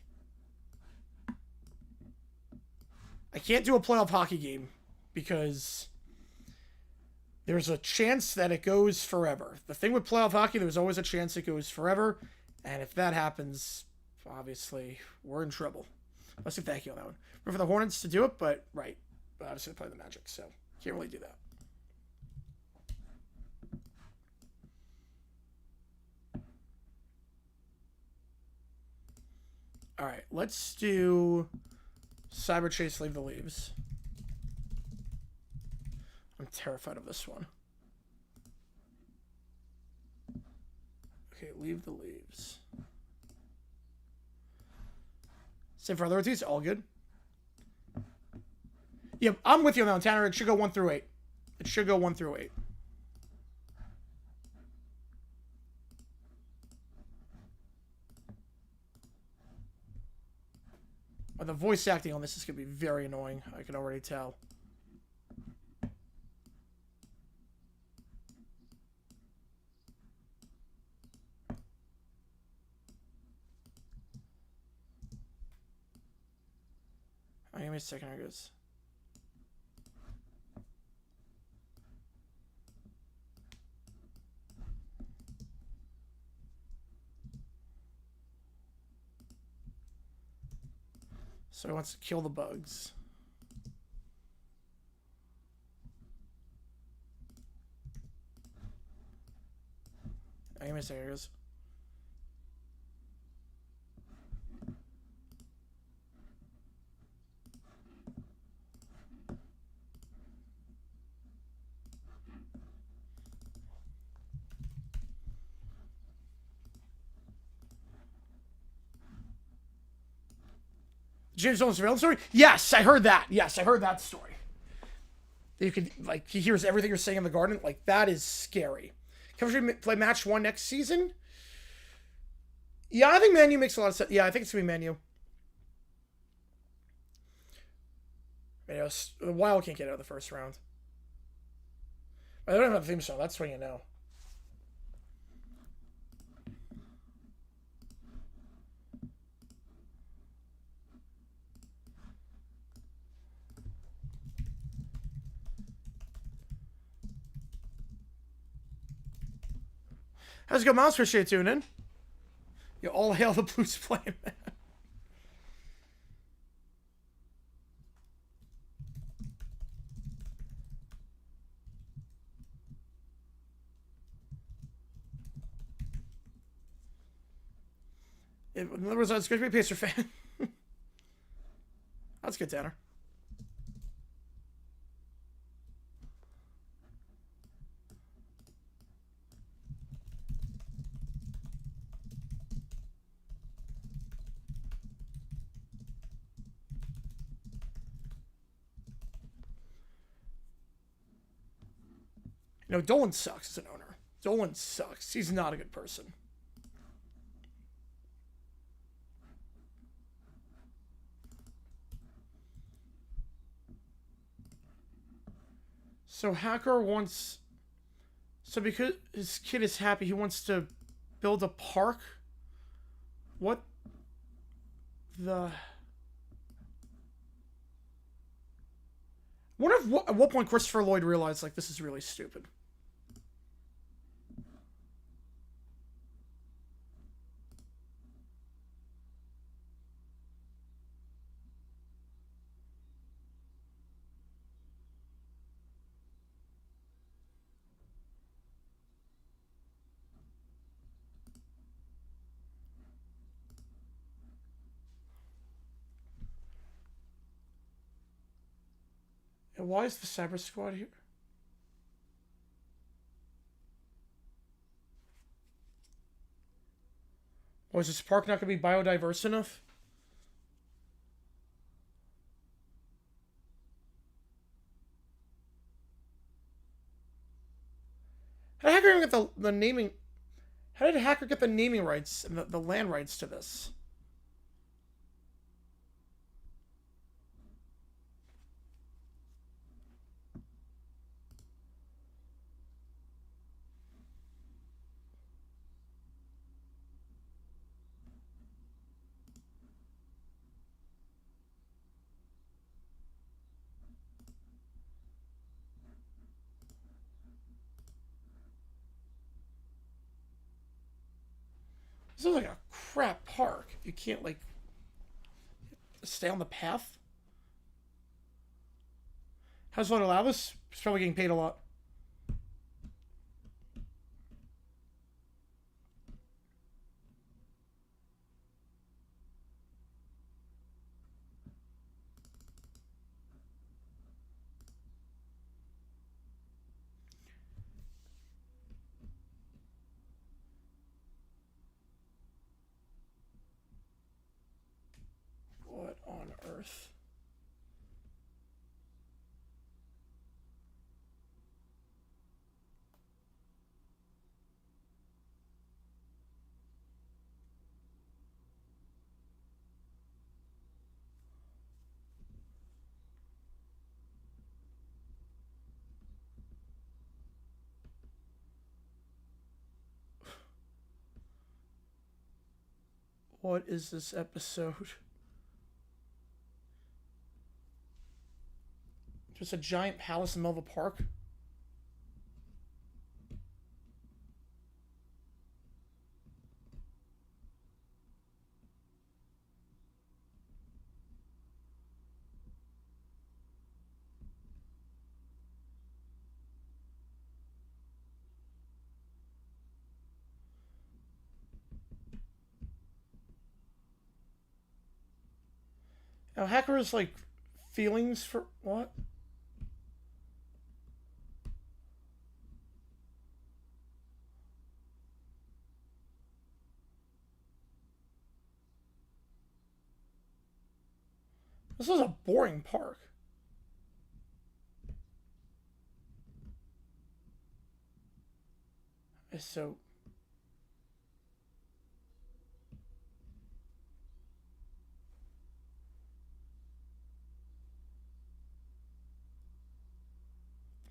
I can't do a playoff hockey game because there's a chance that it goes forever. The thing with playoff hockey, there's always a chance it goes forever. And if that happens, obviously, we're in trouble. Let's say thank you on that one. We're for the Hornets to do it, but right. But obviously, they play the Magic, so can't really do that. All right, let's do Cyber Chase, Leave the Leaves. I'm terrified of this one. Okay, Leave the Leaves. Same for other routines, all good. Yeah, I'm with you on that one, Tanner. It should go 1 through 8. It should go 1 through 8. But the voice acting on this is going to be very annoying. I can already tell. Give me a second, I guess. So he wants to kill the bugs. I missed areas. James Bond surveillance story? Yes, I heard that. Yes, I heard that story. You could, like, he hears everything you're saying in the garden. Like, that is scary. Can we play match 1 next season? Yeah, I think Manu makes a lot of sense. Yeah, I think it's going to be Manu. The Wild can't get out of the first round. I don't have a theme song. That's when you know. How's it go, Miles? Appreciate tuning in. You all hail the Blues flame, man. In other words, it's good to be a Pacer fan. That's good, Tanner. No, Dolan sucks as an owner. Dolan sucks. He's not a good person. So Hacker wants... So because his kid is happy, he wants to build a park? What the... I wonder if, at what point Christopher Lloyd realized, like, this is really stupid. And why is the Cyber Squad here? Or is this park not going to be biodiverse enough? How did Hacker get the naming... How did Hacker get the naming rights and the land rights to this? This is like a crap park. You can't, like, stay on the path. How's one allow this? He's probably getting paid a lot. What on earth? What is this episode? Just a giant palace in the middle of a park? Now, hackers, like, feelings for what? This is a boring park. So...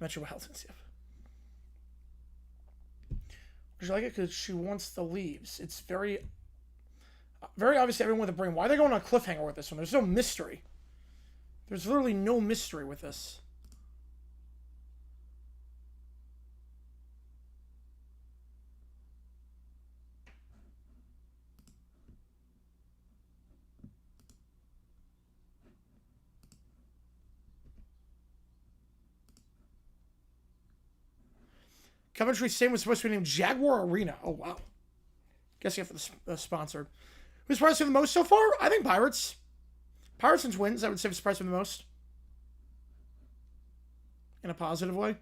Metro Health and stuff. Would you like it? Because she wants the leaves. It's very obvious to everyone with a brain. Why are they going on a cliffhanger with this one? There's no mystery. There's literally no mystery with this. Coventry Stadium was supposed to be named Jaguar Arena. Oh, wow. Guessing for the sponsor. Who's surprised for the most so far? I think Pirates. Pirates and Twins, I would say, surprised for the most. In a positive way.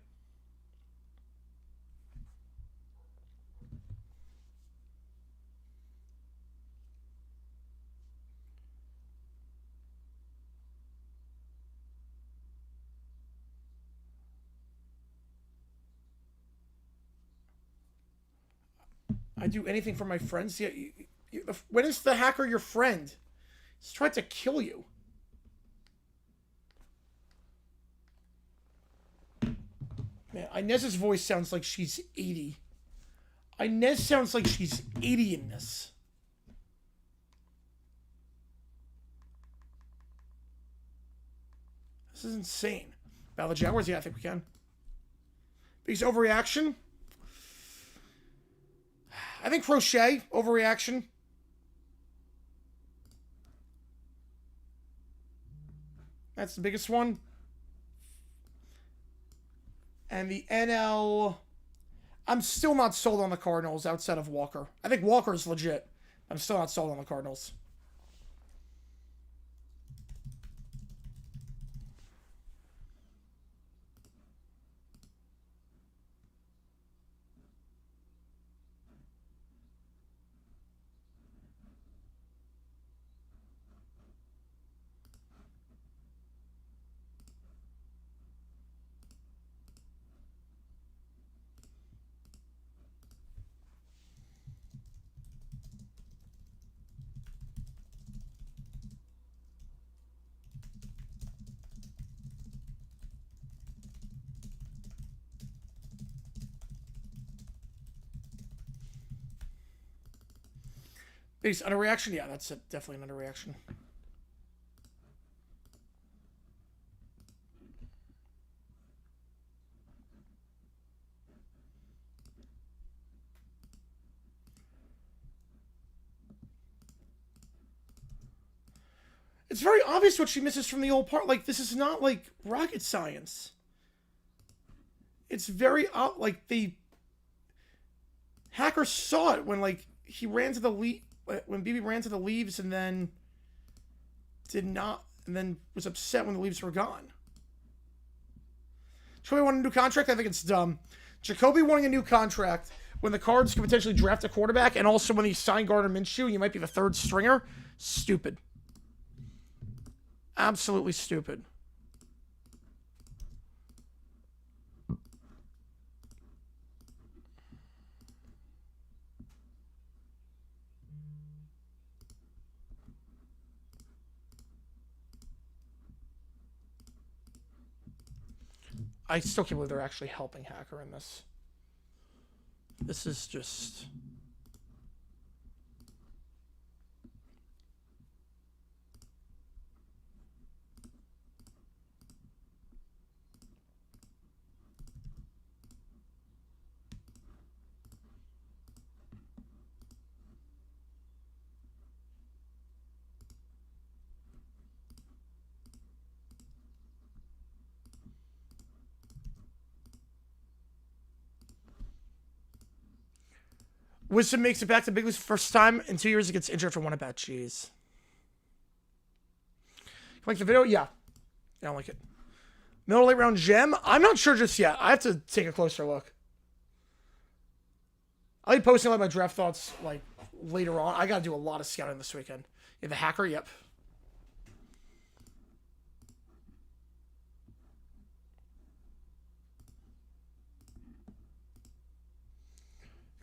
I do anything for my friends. Yeah, when is the hacker your friend? He's tried to kill you. Man, Inez's voice sounds like she's 80. Inez sounds like she's 80 in this. This is insane. Battle of the Jaguars? Yeah, I think we can. Biggest overreaction? I think Crochet, overreaction. That's the biggest one. And the NL... I'm still not sold on the Cardinals outside of Walker. I think Walker's legit. I'm still not sold on the Cardinals. Biggest underreaction? Yeah, that's definitely an underreaction. It's very obvious what she misses from the old part. Like, this is not, like, rocket science. It's very, like, the hacker saw it when, like, he ran to the when BB ran to the leaves and then and then was upset when the leaves were gone. Jacoby wanting a new contract? I think it's dumb. Jacoby wanting a new contract when the Cards could potentially draft a quarterback, and also when he signed Gardner Minshew, you might be the third stringer. Stupid. Absolutely stupid. I still can't believe they're actually helping Hacker in this. This is just... Wisdom makes it back to big leagues for the first time in 2 years. It gets injured for one at bat. Jeez. Like the video? Yeah. I don't like it. Middle late round gem? I'm not sure just yet. I have to take a closer look. I'll be posting like my draft thoughts like later on. I gotta do a lot of scouting this weekend. Yeah, the hacker, yep.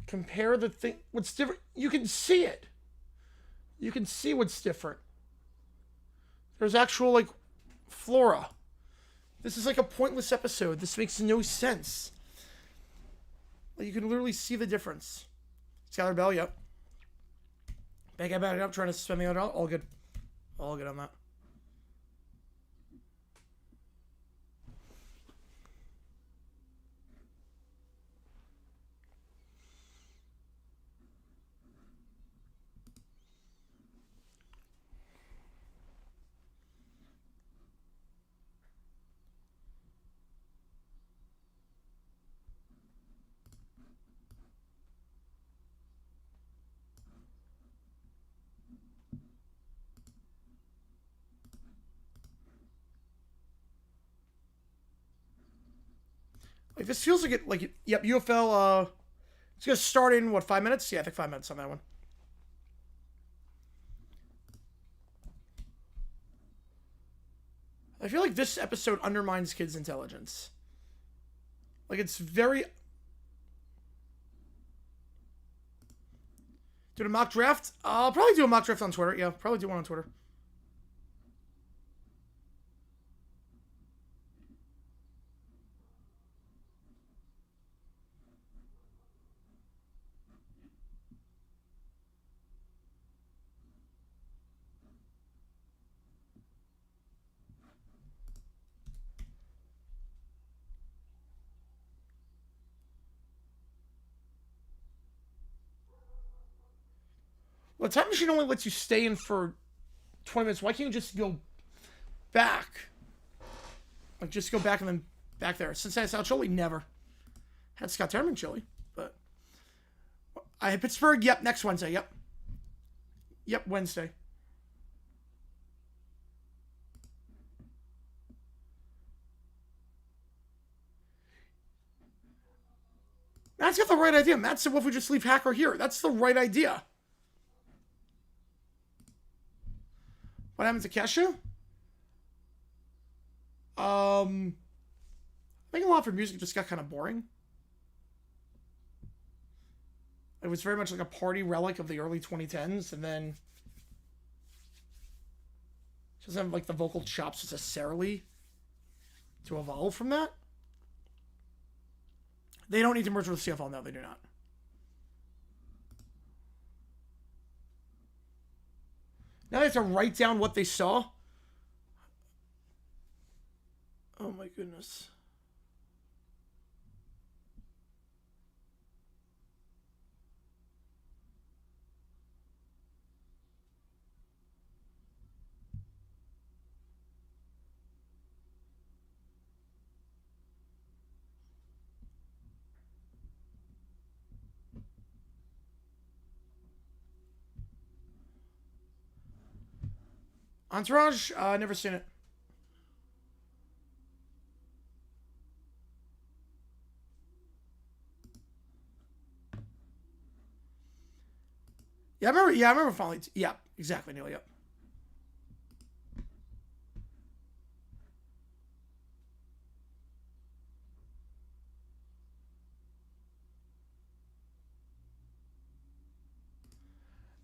Compare the thing. What's different? You can see it. You can see what's different. There's actual, like, flora. This is like a pointless episode. This makes no sense. Like, you can literally see the difference. Skylar Bell, yep. Bad guy batted up, trying to suspend the other. All good. All good on that. Like, this feels like it, yep, UFL, it's gonna start in, what, 5 minutes? Yeah, I think 5 minutes on that one. I feel like this episode undermines kids' intelligence. Like, it's very... Do a mock draft? I'll probably do a mock draft on Twitter. Yeah, probably do one on Twitter. Well, the time machine only lets you stay in for 20 minutes. Why can't you just go back? Like, just go back and then back there. Cincinnati South Chili, never. Had Scott Terman Chili, but... I had Pittsburgh, yep, next Wednesday, yep. Yep, Wednesday. Matt's got the right idea. Matt said, what if we just leave Hacker here? That's the right idea. What happened to Kesha? I think a lot of her music just got kind of boring. It was very much like a party relic of the early 2010s, and then she doesn't have like the vocal chops necessarily to evolve from that. They don't need to merge with CFL. No, they do not. Now they have to write down what they saw. Oh my goodness. Entourage? Never seen it. Yeah, I remember finally. Yeah, exactly, Neil. Yep.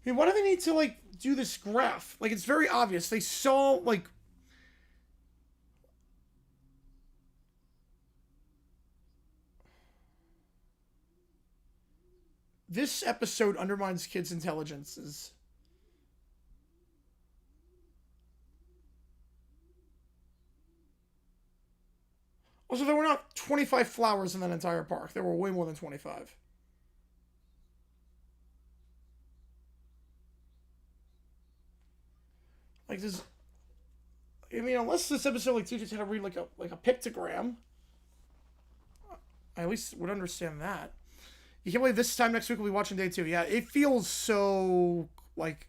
I mean, why do they need to like do this graph? Like, it's very obvious. They saw like. This episode undermines kids' intelligences. Also, there were not 25 flowers in that entire park. There were way more than 25. Like, this... I mean, unless this episode, like, teaches how to read, like a pictogram, I at least would understand that. You can't believe this time next week we'll be watching day 2. Yeah, it feels so, like...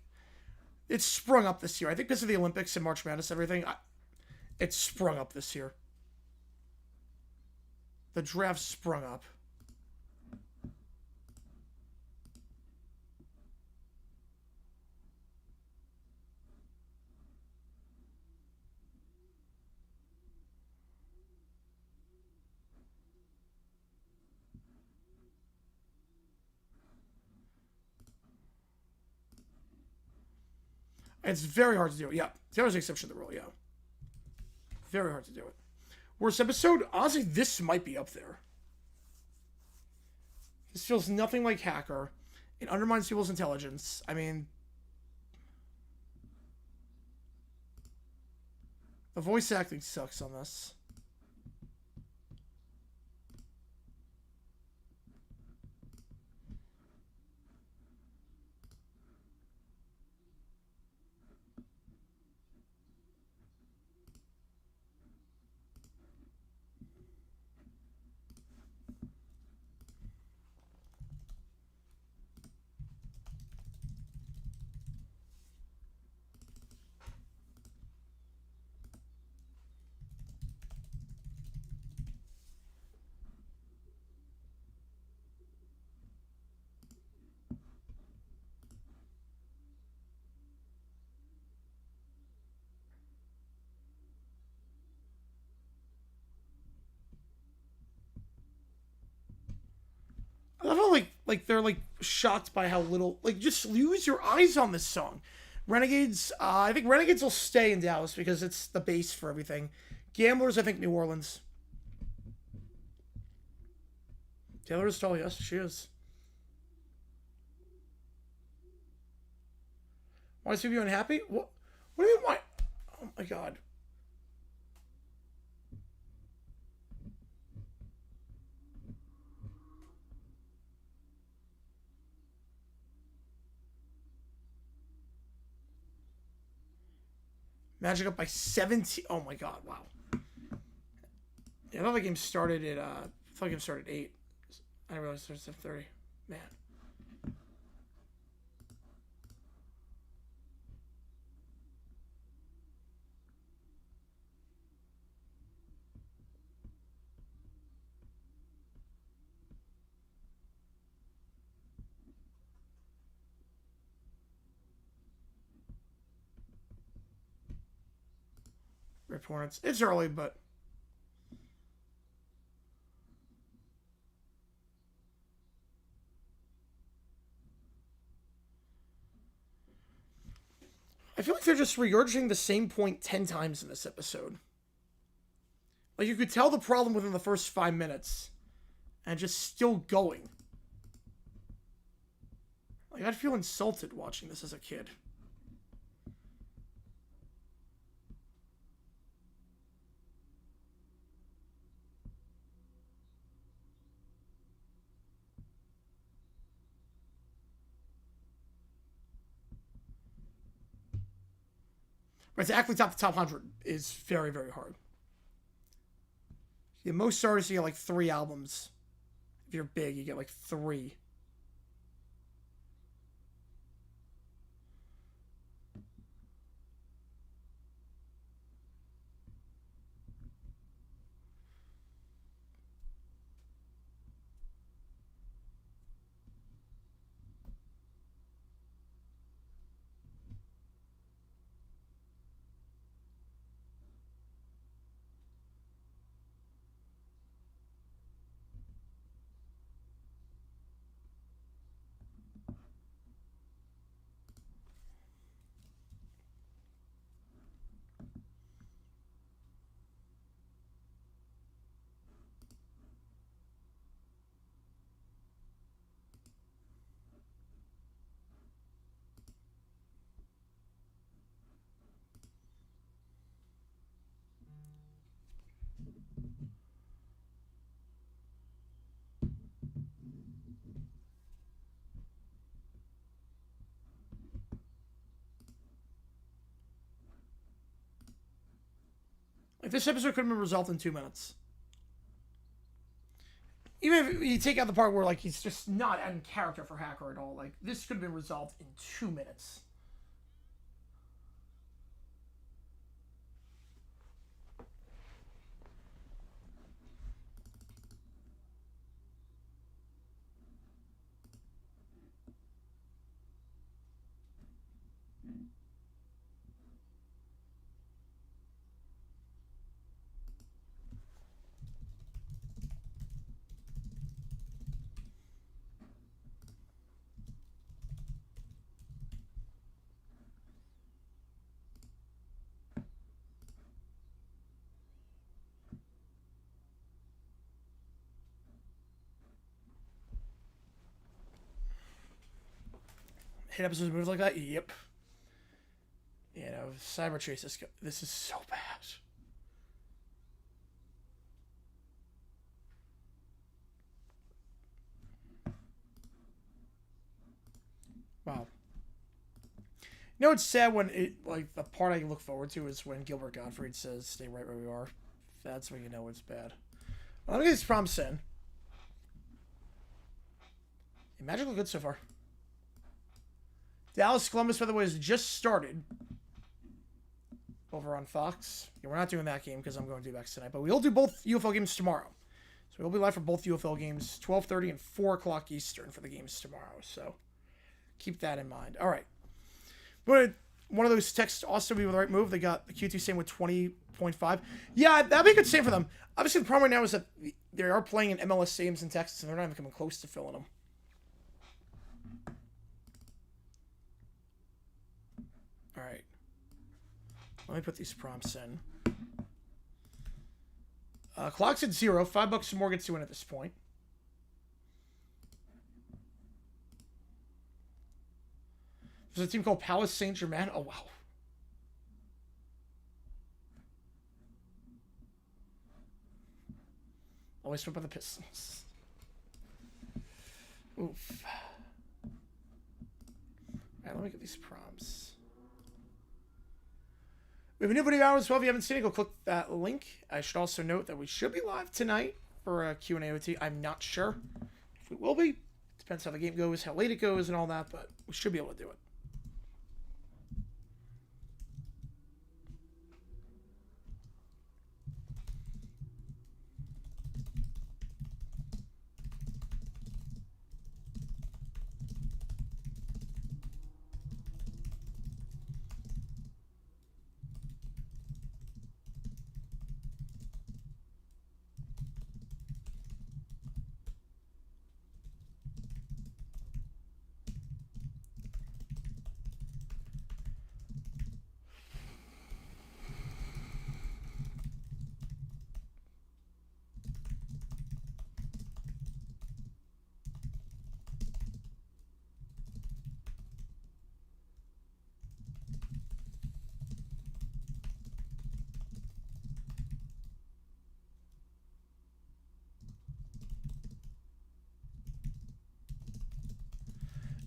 It's sprung up this year. I think because of the Olympics and March Madness, everything. It's sprung up this year. The draft sprung up. It's very hard to do it. Yeah. There's an exception to the rule. Yeah. Very hard to do it. Worst episode? Honestly, this might be up there. This feels nothing like Hacker. It undermines people's intelligence. I mean, the voice acting sucks on this. I love how like they're like shocked by how little like just use your eyes on this song. Renegades, I think Renegades will stay in Dallas because it's the base for everything. Gamblers, I think New Orleans. Taylor is tall, yes, she is. Why is you unhappy? What do you mean why? Oh my god. Magic up by 17. Oh my god, wow. Yeah, I thought the game started at I thought the game started at 8. I didn't realize it started at 7:30. Man. Rip Hornets. It's early, but I feel like they're just regurgitating the same point 10 times in this episode. Like, you could tell the problem within the first 5 minutes and just still going. Like, I'd feel insulted watching this as a kid. But to actually top the top 100 is very, very hard. Yeah, most artists, you get like 3 albums. If you're big, you get like 3. Like, this episode could have been resolved in 2 minutes. Even if you take out the part where, like, he's just not in character for Hacker at all, like, this could have been resolved in 2 minutes. hit episodes moved like that? Yep. You know, Cyber Chase, this is so bad. Wow. You know, it's sad when like, the part I look forward to is when Gilbert Gottfried says, stay right where we are. That's when you know it's bad. Well, let me get these prompts in. Hey, Magic look good so far. Dallas Columbus, by the way, has just started over on Fox. Yeah, we're not doing that game because I'm going to D-backs tonight, but we'll do both UFL games tomorrow. So we'll be live for both UFL games, 12:30 and 4 o'clock Eastern for the games tomorrow. So keep that in mind. All right. But one of those texts also be with the right move. They got the Q2 same with 20.5. Yeah, that'd be a good same for them. Obviously, the problem right now is that they are playing in MLS saves in Texas, and they're not even coming close to filling them. All right. Let me put these prompts in. Clock's at 0. $5 more gets you in at this point. There's a team called Palace Saint-Germain. Oh, wow. Always flip by the Pistons. Oof. Alright, let me get these prompts. We have a new video out as well. If you haven't seen it, go click that link. I should also note that we should be live tonight for a Q&A OT. I'm not sure if we will be. Depends how the game goes, how late it goes, and all that, but we should be able to do it.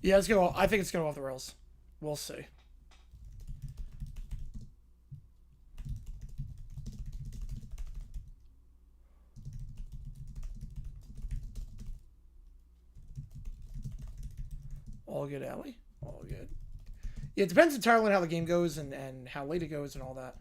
Yeah, it's gonna. I think it's gonna go off the rails. We'll see. All good, Allie. All good. Yeah, it depends entirely on how the game goes and how late it goes and all that.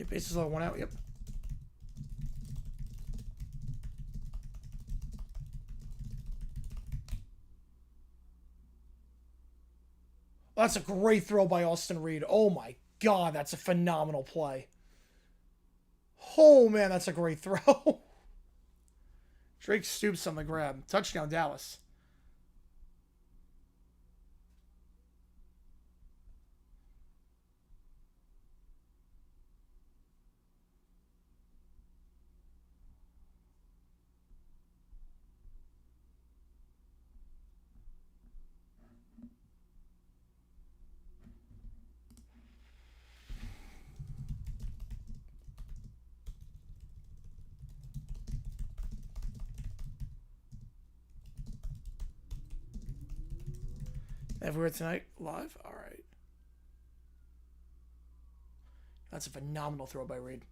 Yeah, bases low, 1 out. Yep. That's a great throw by Austin Reed. Oh my God, that's a phenomenal play. Oh man, that's a great throw. Drake stoops on the grab. Touchdown, Dallas. Everywhere tonight, live? All right. That's a phenomenal throw by Reed.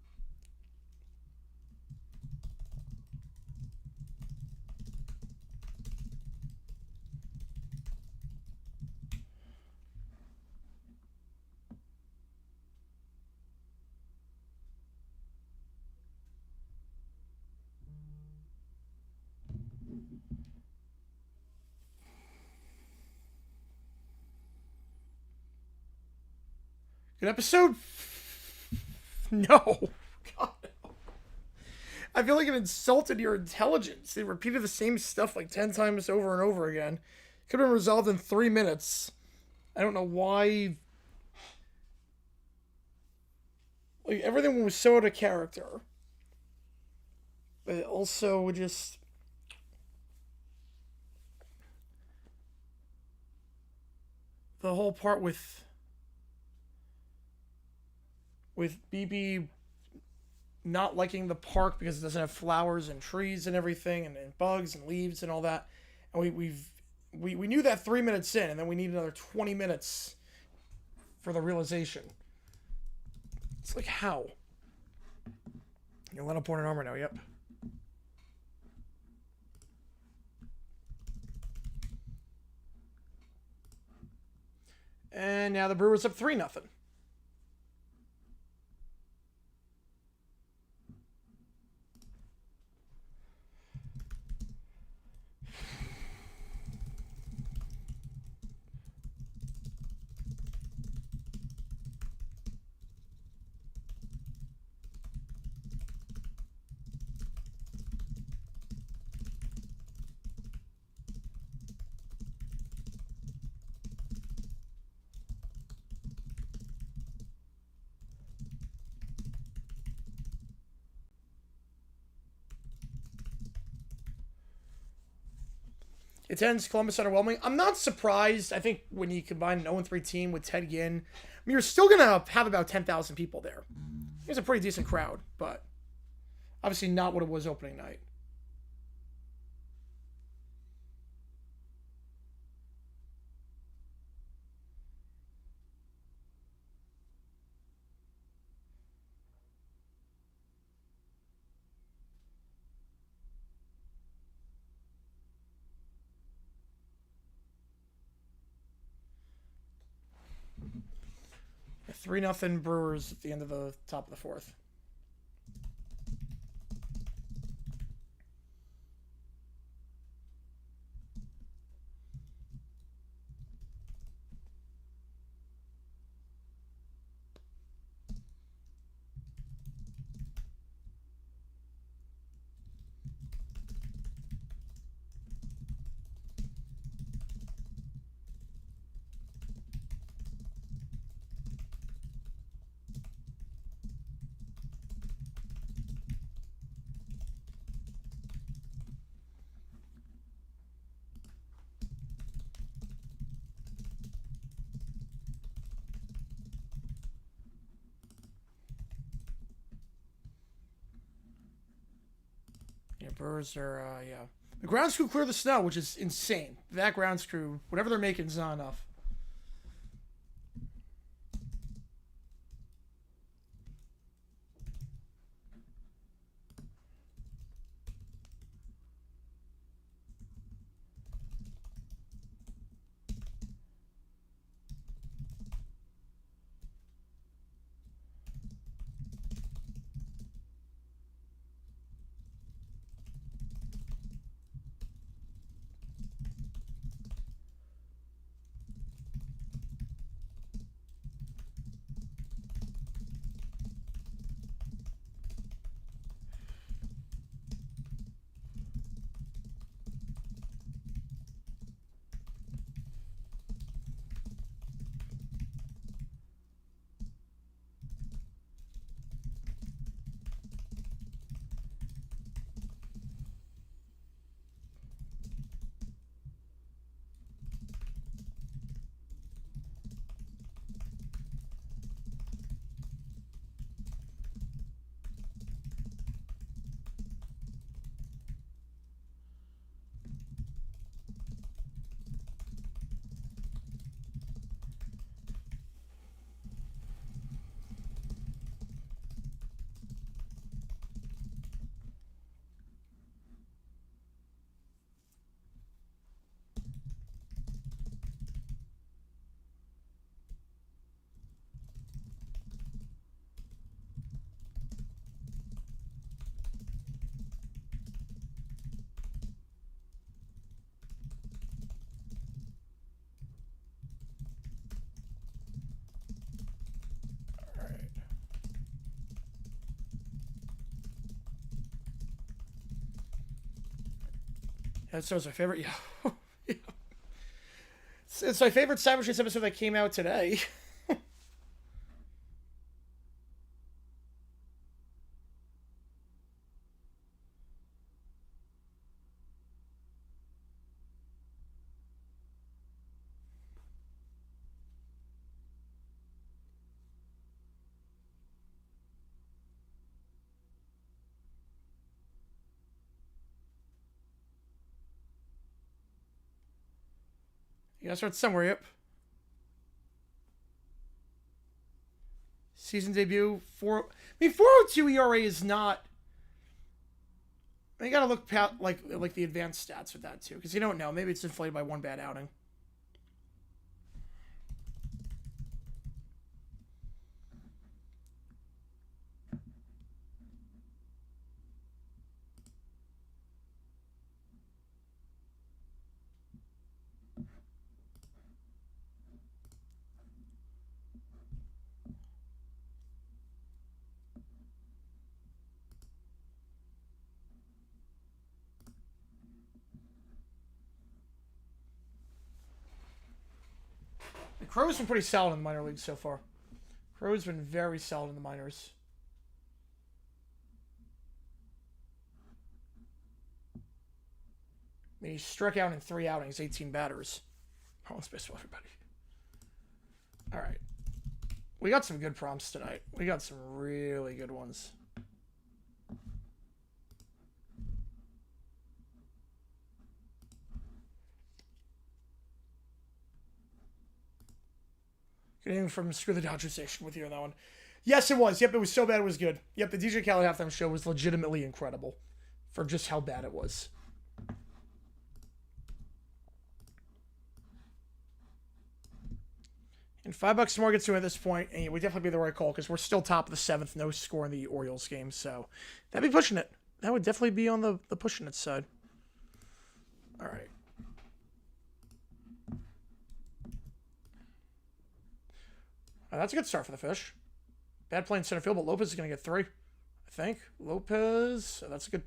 Good episode? No. God, no. I feel like I've insulted your intelligence. They repeated the same stuff like 10 times over and over again. Could have been resolved in 3 minutes. I don't know why. Like, everything was so out of character. But it also just. The whole part with BB not liking the park because it doesn't have flowers and trees and everything and bugs and leaves and all that. And we knew that 3 minutes in, and then we need another 20 minutes for the realization. It's like, how? You're let up point in armor now, yep. And now the Brewers up 3-0. It ends Columbus underwhelming. I'm not surprised. I think when you combine an 0-3 team with Ted Ginn, I mean, you're still going to have about 10,000 people there. It's a pretty decent crowd, but obviously not what it was opening night. A 3-0 Brewers at the end of the top of the fourth. Yeah, Brewers are, yeah. The grounds crew clear the snow, which is insane. That grounds crew, whatever they're making, is not enough. Yeah, that was my favorite. Yeah. Yeah. It's my favorite Cyber Chase episode that came out today. You gotta start somewhere, yep. Season debut, 402 ERA is not... You gotta look like the advanced stats with that too, because you don't know. Maybe it's inflated by one bad outing. The Crow's been pretty solid in the minor leagues so far. Crow's been very solid in the minors. I mean, he struck out in 3 outings, 18 batters. Oh, let's baseball, everybody. All right. We got some good prompts tonight. We got some really good ones. Getting from Screw the Dodger Station with you on that one. Yes, it was. Yep, it was so bad it was good. Yep, the DJ Khaled halftime show was legitimately incredible for just how bad it was. And $5 more gets you at this point, and it would definitely be the right call because we're still top of the 7th, no score in the Orioles game, so that'd be pushing it. That would definitely be on the pushing it side. All right. That's a good start for the Fish. Bad play in center field, but Lopez is going to get 3, I think. Lopez, that's a good...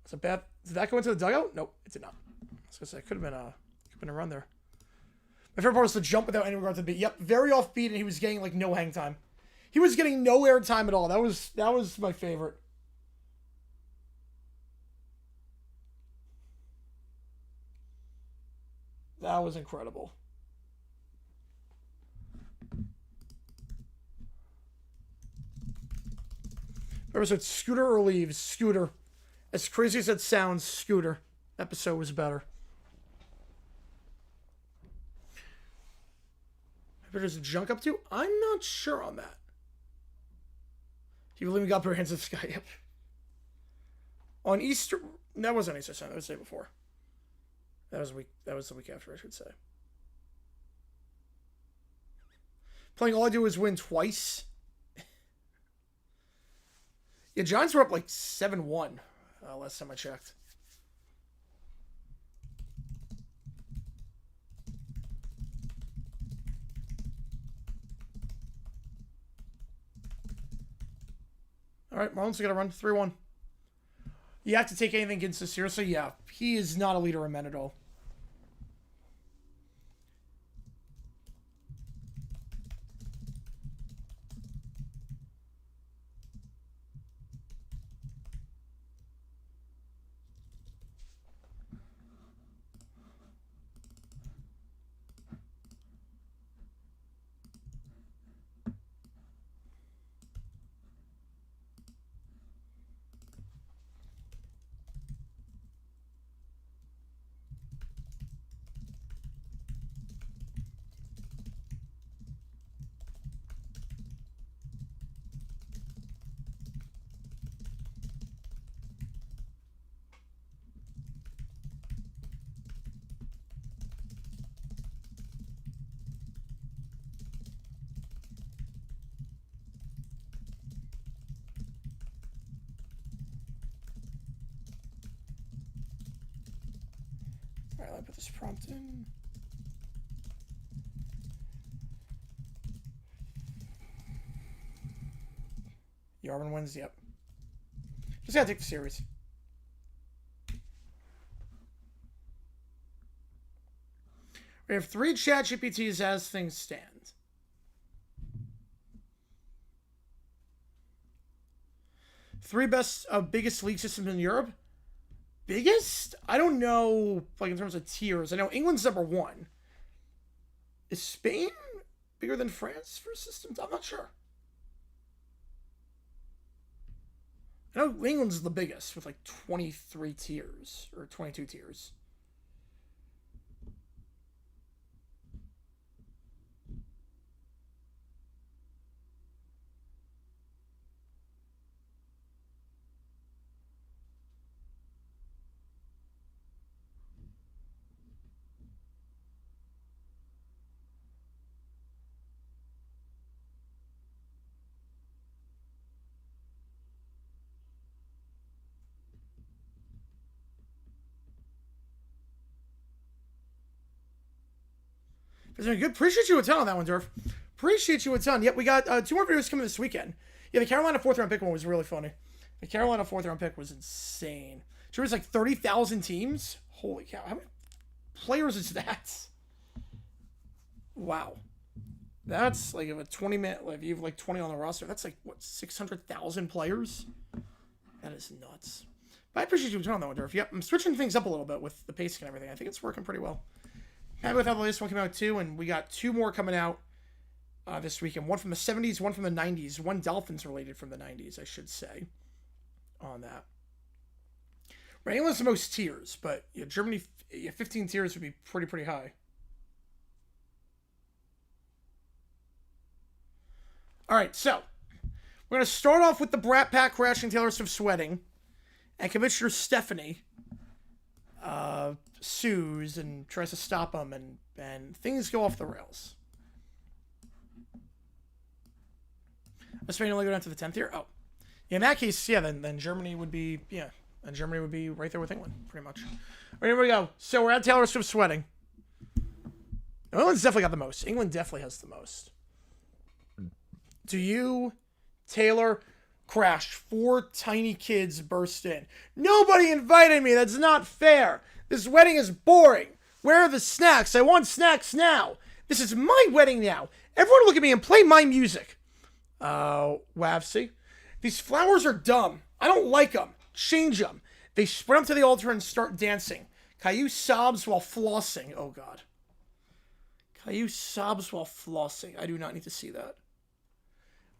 That's a bad... Did that go into the dugout? Nope, it did not. I was going to say, it could have been a run there. My favorite part was the jump without any regard to the beat. Yep, very offbeat, and he was getting, like, no hang time. He was getting no air time at all. That was my favorite. That was incredible. Episode Scooter or Leaves. Scooter. As crazy as it sounds, Scooter. Episode was better. If there's a junk up to? I'm not sure on that. He believe me got bare hands of the sky. Yep. On Easter, that wasn't Easter Sunday. That was the day before. That was the week after, I should say. Playing all I do is win twice. Yeah, Giants were up like 7-1 last time I checked. All right, Marlins got to run 3-1. You have to take anything against this seriously. Yeah, he is not a leader of men at all. All right, let me put this prompt in. Yarvin wins, yep. Just gotta take the series. We have 3 chat GPTs as things stand. Three biggest league systems in Europe. Biggest? I don't know, like in terms of tiers. I know England's number 1. Is Spain bigger than France for systems? I'm not sure. I know England's the biggest with like 23 tiers or 22 tiers. Good. Appreciate you a ton on that one, Durf. Appreciate you a ton. Yep, we got 2 more videos coming this weekend. Yeah, the Carolina 4th round pick one was really funny. The Carolina 4th round pick was insane. Sure, it was like 30,000 teams. Holy cow! How many players is that? Wow, that's like if a 20-minute, like you have like 20 on the roster. That's like what 600,000 players. That is nuts. But I appreciate you a ton on that one, Durf. Yep, I'm switching things up a little bit with the pacing and everything. I think it's working pretty well. Happy with how the latest one came out too, and we got 2 more coming out this weekend. One from the 70s, one from the 90s. One Dolphins related from the 90s, I should say, on that. Right, England's the most tiers, but yeah, Germany, 15 tiers would be pretty high. All right, so we're going to start off with the Brat Pack crashing Taylor Swift sweating, and Commissioner Stephanie sues and tries to stop him, and things go off the rails. Spain only go down to the 10th tier? Oh. Yeah, in that case, yeah, then Germany would be, yeah, and Germany would be right there with England, pretty much. All right, here we go. So we're at Taylor Swift sweating. England's definitely got the most. England definitely has the most. Do you, Taylor, crash? 4 tiny kids burst in. Nobody invited me. That's not fair. This wedding is boring. Where are the snacks? I want snacks now. This is my wedding now. Everyone look at me and play my music. Wavsy. These flowers are dumb. I don't like them. Change them. They sprint up to the altar and start dancing. Caillou sobs while flossing. Oh, God. Caillou sobs while flossing. I do not need to see that.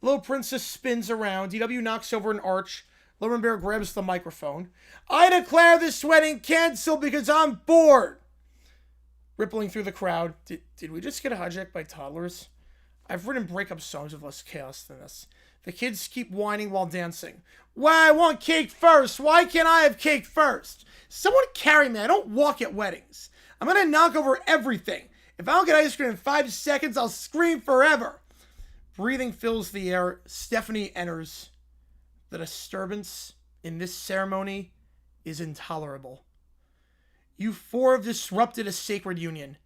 Little Princess spins around. DW knocks over an arch. Lemon Bear grabs the microphone. I declare this wedding canceled because I'm bored. Rippling through the crowd. Did we just get hijacked by toddlers? I've written breakup songs with less chaos than this. The kids keep whining while dancing. Why I want cake first? Why can't I have cake first? Someone carry me. I don't walk at weddings. I'm going to knock over everything. If I don't get ice cream in 5 seconds, I'll scream forever. Breathing fills the air. Stephanie enters. The disturbance in this ceremony is intolerable. You 4 have disrupted a sacred union.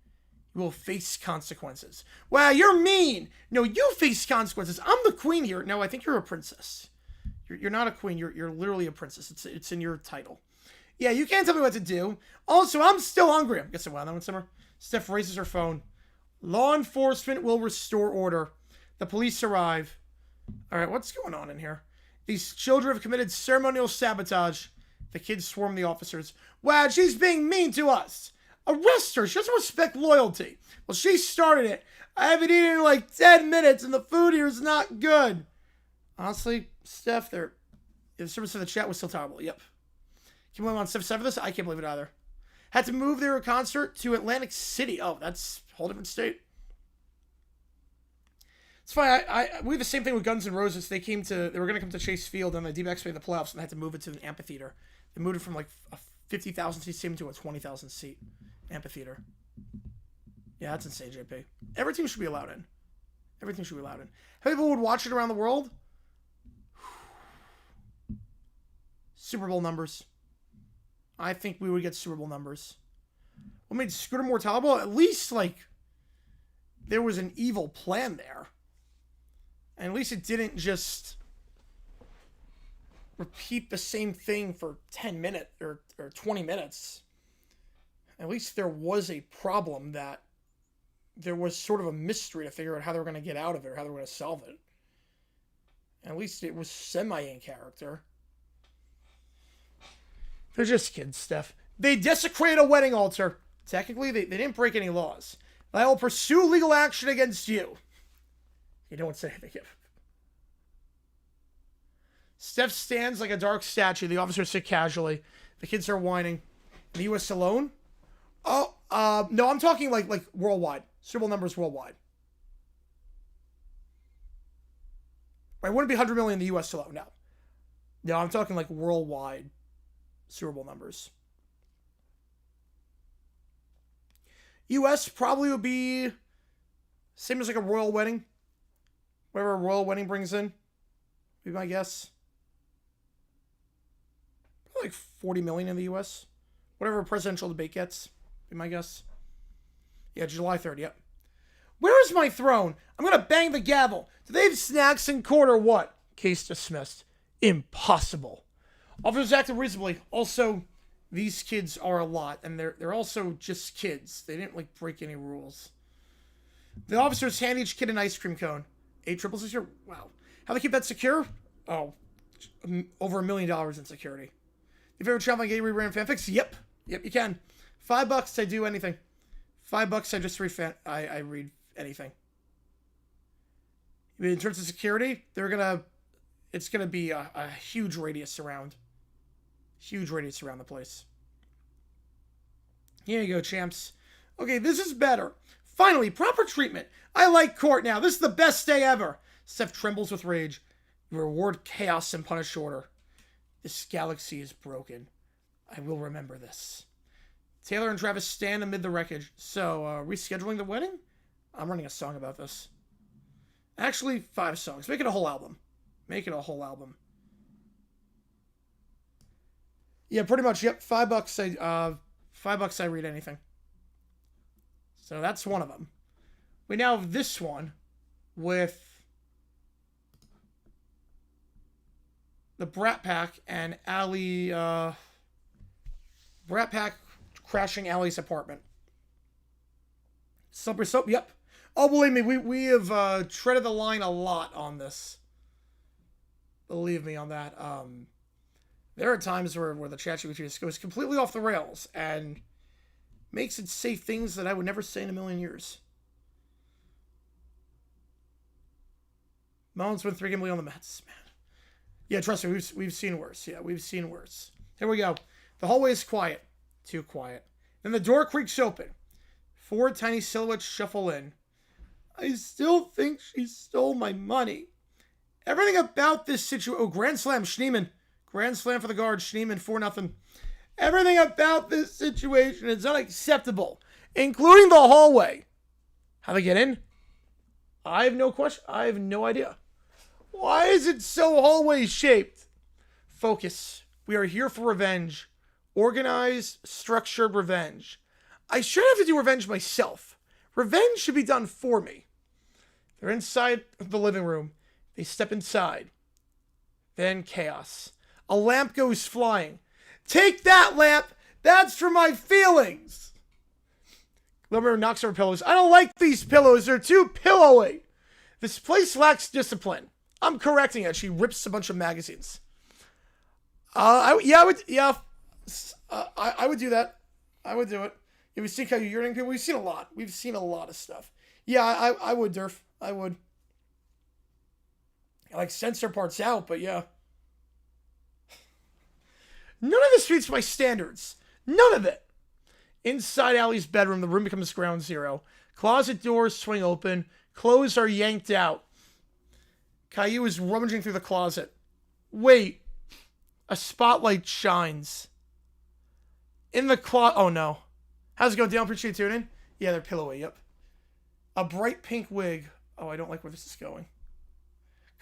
You will face consequences. Wow, you're mean. No, you face consequences. I'm the queen here. No, I think you're a princess. You're not a queen. You're literally a princess. It's in your title. Yeah, you can't tell me what to do. Also, I'm still hungry. I'm guessing, wow, that one simmer. Steph raises her phone. Law enforcement will restore order. The police arrive. All right, what's going on in here? These children have committed ceremonial sabotage. The kids swarm the officers. Wow, she's being mean to us. Arrest her. She doesn't respect loyalty. Well, she started it. I haven't eaten in like 10 minutes, and the food here is not good. Honestly, Steph, the service of the chat was still terrible. Yep. Can we on Steph 7 for this? I can't believe it either. Had to move their concert to Atlantic City. Oh, that's a whole different state. It's fine. We had the same thing with Guns N' Roses. They were going to come to Chase Field, and the D-backs made the playoffs, and they had to move it to an amphitheater. They moved it from like a 50,000 seat stadium to a 20,000 seat amphitheater. Yeah, that's insane, JP. Every team should be allowed in. Everything should be allowed in. How many people would watch it around the world? Super Bowl numbers. I think we would get Super Bowl numbers. What made Scooter more tolerable? At least, like, there was an evil plan there. And at least it didn't just repeat the same thing for 10 minutes or 20 minutes. At least there was a problem that there was sort of a mystery to figure out how they were going to get out of it or how they were going to solve it. And at least it was semi in character. They're just kids, Steph. They desecrated a wedding altar. Technically, they didn't break any laws. I will pursue legal action against you. You don't say anything. Steph stands like a dark statue. The officers sit casually. The kids are whining. In the U.S. alone? Oh, no, I'm talking like worldwide. Super Bowl numbers worldwide. It wouldn't be 100 million in the U.S. alone, no. No, I'm talking like worldwide Super Bowl numbers. U.S. probably would be same as like a royal wedding. Whatever a royal wedding brings in. Be my guess. Probably like 40 million in the U.S. Whatever a presidential debate gets. Be my guess. Yeah, July 3rd, yep. Where is my throne? I'm going to bang the gavel. Do they have snacks in court or what? Case dismissed. Impossible. Officers acted reasonably. Also, these kids are a lot, and they're also just kids. They didn't, like, break any rules. The officers hand each kid an ice cream cone. 866. Wow. How they keep that secure? Oh, over $1 million in security. If you're ever traveling gay rebrand fanfics? Yep, you can. $5, I do anything. $5, I just read I read anything. In terms of security, it's gonna be a huge radius around. Huge radius around the place. Here you go, champs. Okay, this is better. Finally, proper treatment. I like court now. This is the best day ever. Steph trembles with rage. You reward chaos and punish order. This galaxy is broken. I will remember this. Taylor and Travis stand amid the wreckage. So, rescheduling the wedding? I'm running a song about this. Actually, 5 songs. Make it a whole album. Make it a whole album. Yeah, pretty much. Yep, $5. $5 I read anything. So that's one of them. We now have this one with the Brat Pack and Allie. Brat Pack crashing Allie's apartment. Slippery soap. Yep. Oh, believe me, we have treaded the line a lot on this. Believe me on that. There are times where the ChatGPT just goes completely off the rails and makes it say things that I would never say in a million years. Mullins went 3 games on the Mets, man. Yeah, trust me, we've seen worse. Yeah, we've seen worse. Here we go. The hallway is quiet. Too quiet. Then the door creaks open. 4 tiny silhouettes shuffle in. I still think she stole my money. Everything about this situation... Oh, Grand Slam, Schneemann. Grand Slam for the guard, Schneemann, 4-0. Everything about this situation is unacceptable, including the hallway. How they get in? I have no question. I have no idea. Why is it so hallway-shaped? Focus. We are here for revenge. Organized, structured revenge. I shouldn't have to do revenge myself. Revenge should be done for me. They're inside the living room. They step inside. Then chaos. A lamp goes flying. Take that, lamp! That's for my feelings! Lumber knocks over pillows. I don't like these pillows. They're too pillowy. This place lacks discipline. I'm correcting it. She rips a bunch of magazines. I would do that. I would do it. Yeah, we see how you're urinating people. We've seen a lot. We've seen a lot of stuff. Yeah, I would, Durf. I would. I like censor parts out, but yeah. None of this meets my standards. None of it. Inside Allie's bedroom, the room becomes ground zero. Closet doors swing open. Clothes are yanked out. Caillou is rummaging through the closet. Wait. A spotlight shines. In the closet. Oh, no. How's it going, Dale? Appreciate you tuning in. Yeah, they're pillowy. Yep. A bright pink wig. Oh, I don't like where this is going.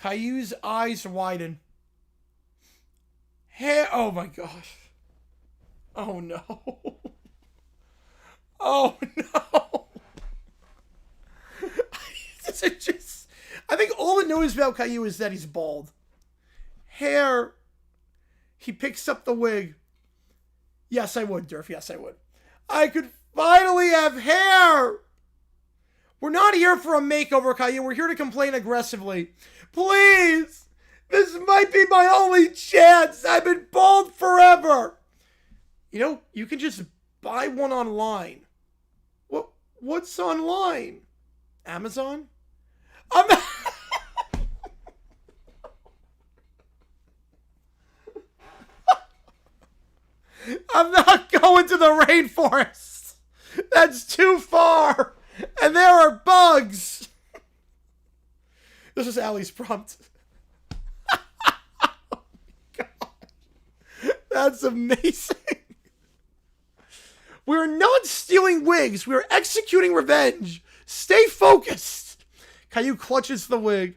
Caillou's eyes widen. Hair. Oh, my gosh. Oh, no. Oh, no. I think all it knows about Caillou is that he's bald. Hair. He picks up the wig. Yes, I would, Durf. Yes, I would. I could finally have hair. We're not here for a makeover, Caillou. We're here to complain aggressively. Please! This might be my only chance. I've been bald forever. You know, you can just buy one online. What's online? Amazon? I'm not... I'm not going to the rainforest. That's too far. And there are bugs. This is Allie's prompt. Oh my God. That's amazing. We're not stealing wigs. We're executing revenge. Stay focused. Caillou clutches the wig.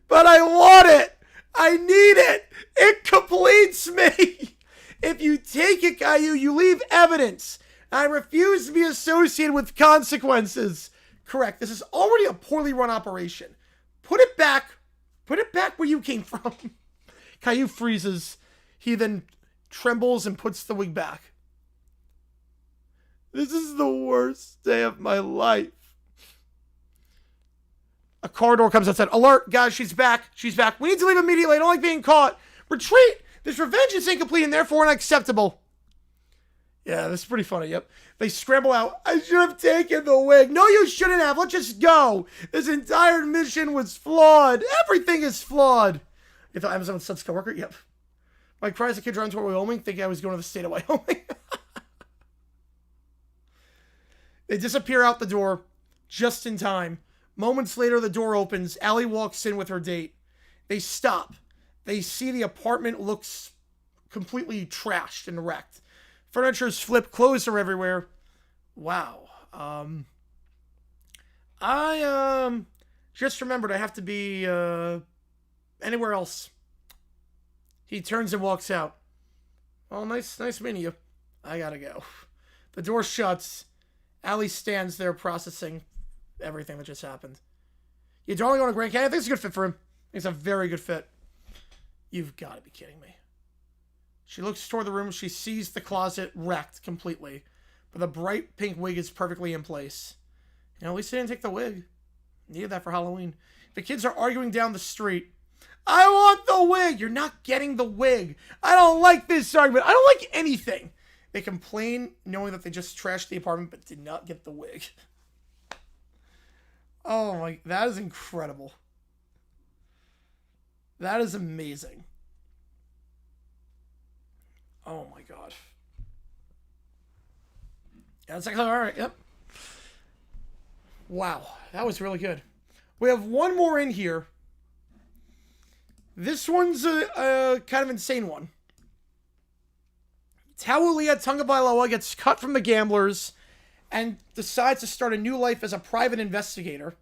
But I want it. I need it. It completes me. If you take it, Caillou, you leave evidence. I refuse to be associated with consequences. Correct. This is already a poorly run operation. Put it back. Put it back where you came from. Caillou freezes. He then trembles and puts the wig back. This is the worst day of my life. A car door comes outside. Alert, guys, she's back. She's back. We need to leave immediately. I don't like being caught. Retreat. This revenge is incomplete and therefore unacceptable. Yeah, this is pretty funny. Yep. They scramble out. I should have taken the wig. No, you shouldn't have. Let's just go. This entire mission was flawed. Everything is flawed. You thought Amazon was such a coworker? Yep. My cries, the kid runs toward Wyoming, thinking I was going to the state of Wyoming. They disappear out the door just in time. Moments later, the door opens. Allie walks in with her date. They stop. They see the apartment looks completely trashed and wrecked. Furniture's flipped. Clothes are everywhere. Wow. I just remembered I have to be anywhere else. He turns and walks out. Oh, nice meeting you. I gotta go. The door shuts. Allie stands there processing everything that just happened. You're darling on a Grand Canyon? I think it's a good fit for him. It's a very good fit. You've got to be kidding me. She looks toward the room. She sees the closet wrecked completely. But the bright pink wig is perfectly in place. You know, at least they didn't take the wig. Needed that for Halloween. The kids are arguing down the street. I want the wig! You're not getting the wig. I don't like this argument. I don't like anything. They complain knowing that they just trashed the apartment but did not get the wig. Oh my, that is incredible. That is amazing. Oh my god. That's like, all right, yep. Wow, that was really good. We have one more in here. This one's a kind of insane one. Taulia Tungabailoa gets cut from the gamblers and decides to start a new life as a private investigator.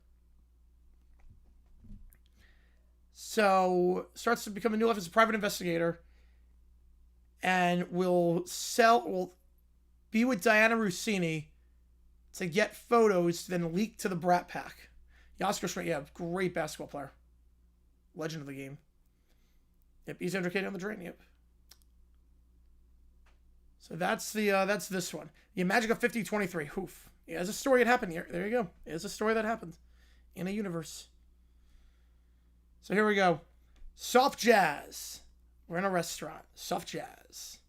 So, starts to become a new life as a private investigator. And will be with Diana Rossini to get photos, then leak to the Brat Pack. Oscar Schmidt, yeah, great basketball player. Legend of the game. Yep, he's underrated on the drain, yep. So that's this one. The Magic of 5023. Hoof. Yeah, there's a story that happened here. There you go. There's a story that happened. In a universe. So here we go. Soft jazz. We're in a restaurant. Soft jazz.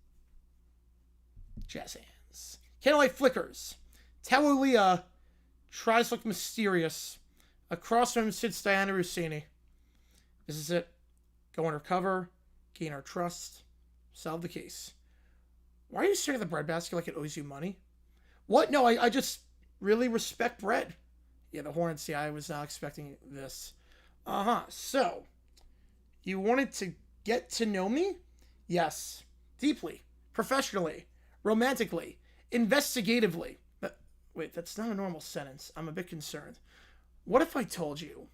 Jazz hands. Candlelight flickers. Taulia tries to look mysterious. Across from him sits Diana Rossini. This is it. Go undercover. Gain our trust. Solve the case. Why are you staring at the breadbasket like it owes you money? What? No, I just really respect bread. Yeah, the Hornets. Yeah, I was not expecting this. So, you wanted to get to know me? Yes. Deeply. Professionally. Romantically. Investigatively. Wait, that's not a normal sentence. I'm a bit concerned. What if I told you,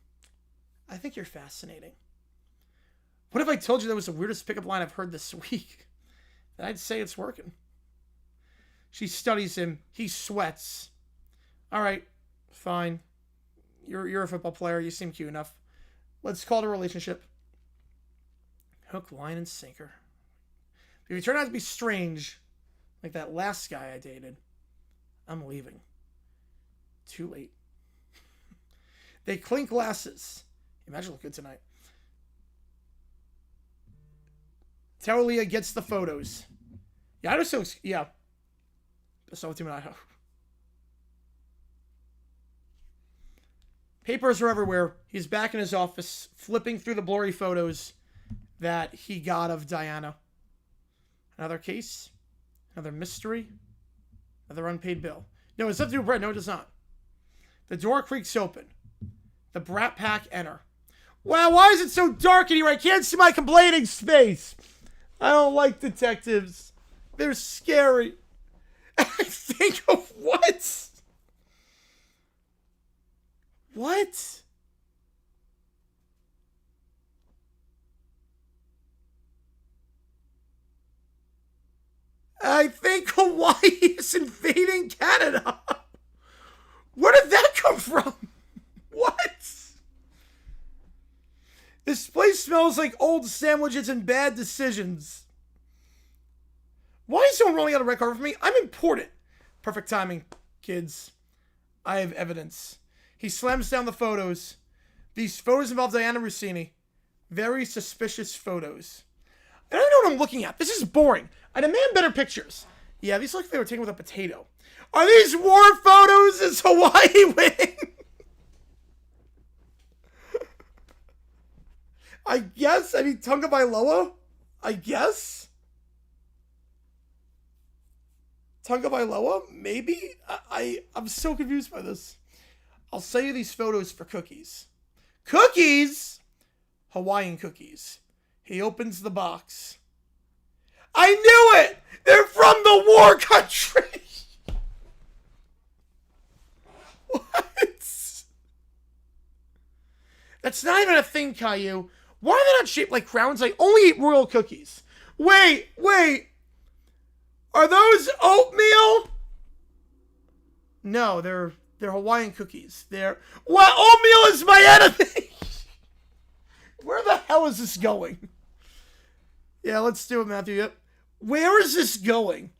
I think you're fascinating? What if I told you that was the weirdest pickup line I've heard this week? Then I'd say it's working. She studies him. He sweats. All right, fine. You're a football player. You seem cute enough. Let's call it a relationship. Hook, line, and sinker. If you turn out to be strange, like that last guy I dated, I'm leaving. Too late. They clink glasses. Imagine look good tonight. Tarolia gets the photos. Yeah, I don't so. Yeah. So team and I. Papers are everywhere. He's back in his office, flipping through the blurry photos that he got of Diana. Another case. Another mystery. Another unpaid bill. No, it's nothing to do with Brett. No, it does not. The door creaks open. The Brat Pack enter. Wow, why is it so dark in here? I can't see my complaining space. I don't like detectives. They're scary. I think of what? What? I think Hawaii is invading Canada. Where did that come from? What? This place smells like old sandwiches and bad decisions. Why is someone rolling out a red carpet for me? I'm important. Perfect timing, kids. I have evidence. He slams down the photos. These photos involve Diana Rossini. Very suspicious photos. I don't know what I'm looking at. This is boring. I demand better pictures. Yeah, these look like they were taken with a potato. Are these war photos? Is Hawaii winning? I guess. I mean, Tonga Bailoa? I guess. Tonga Bailoa? Maybe? I'm so confused by this. I'll sell you these photos for cookies. Cookies? Hawaiian cookies. He opens the box. I knew it! They're from the war country! What? That's not even a thing, Caillou. Why are they not shaped like crowns? I only eat royal cookies. Wait. Are those oatmeal? No, they're Hawaiian cookies. What? Oatmeal is my enemy! Where the hell is this going? Yeah, let's do it, Matthew. Yep. Where is this going?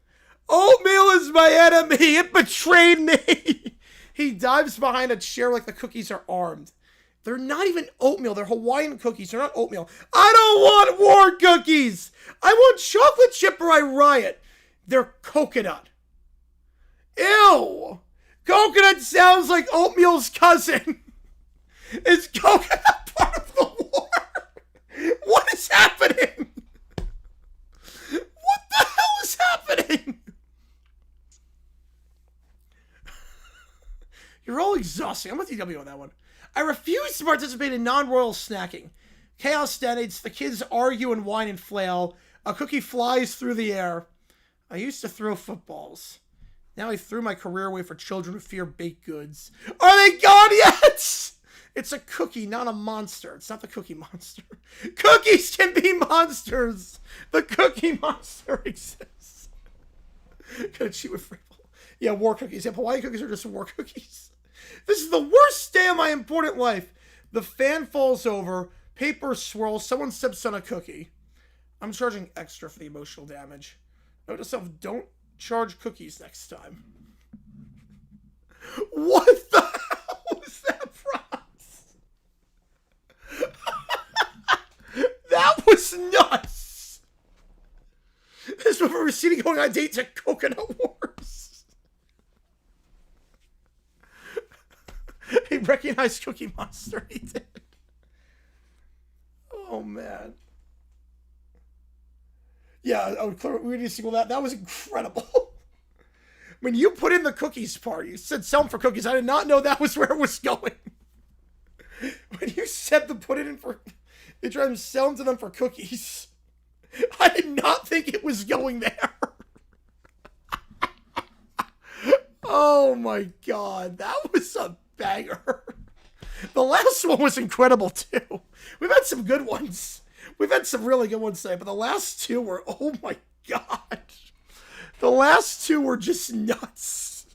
Oatmeal is my enemy. It betrayed me. He dives behind a chair like the cookies are armed. They're not even oatmeal. They're Hawaiian cookies. They're not oatmeal. I don't want war cookies. I want chocolate chip or I riot. They're coconut. Ew. Coconut sounds like oatmeal's cousin. Is coconut part of the war? What is happening? What the hell is happening? You're all exhausting. I'm with DW on that one. I refuse to participate in non-royal snacking. Chaos detonates. The kids argue and whine and flail. A cookie flies through the air. I used to throw footballs. Now I threw my career away for children who fear baked goods. Are they gone yet? It's a cookie, not a monster. It's not the Cookie Monster. Cookies can be monsters. The Cookie Monster exists. Gonna cheat with Frable. Yeah, war cookies. Yeah, Hawaiian cookies are just war cookies. This is the worst day of my important life. The fan falls over. Paper swirls. Someone steps on a cookie. I'm charging extra for the emotional damage. Note to self, don't charge cookies next time. What the hell was that from? That was nuts! This was from Rossini going on a date to Coconut Wars. He recognized Cookie Monster. He did. Oh, man. Yeah, we need to sequel that. That was incredible. When you put in the cookies part, you said sell them for cookies. I did not know that was where it was going. When you said to put it in for... They tried to sell them to them for cookies. I did not think it was going there. Oh my god, that was a banger. The last one was incredible too. We've had some good ones. We've had some really good ones today, but the last two were, oh my god. The last two were just nuts.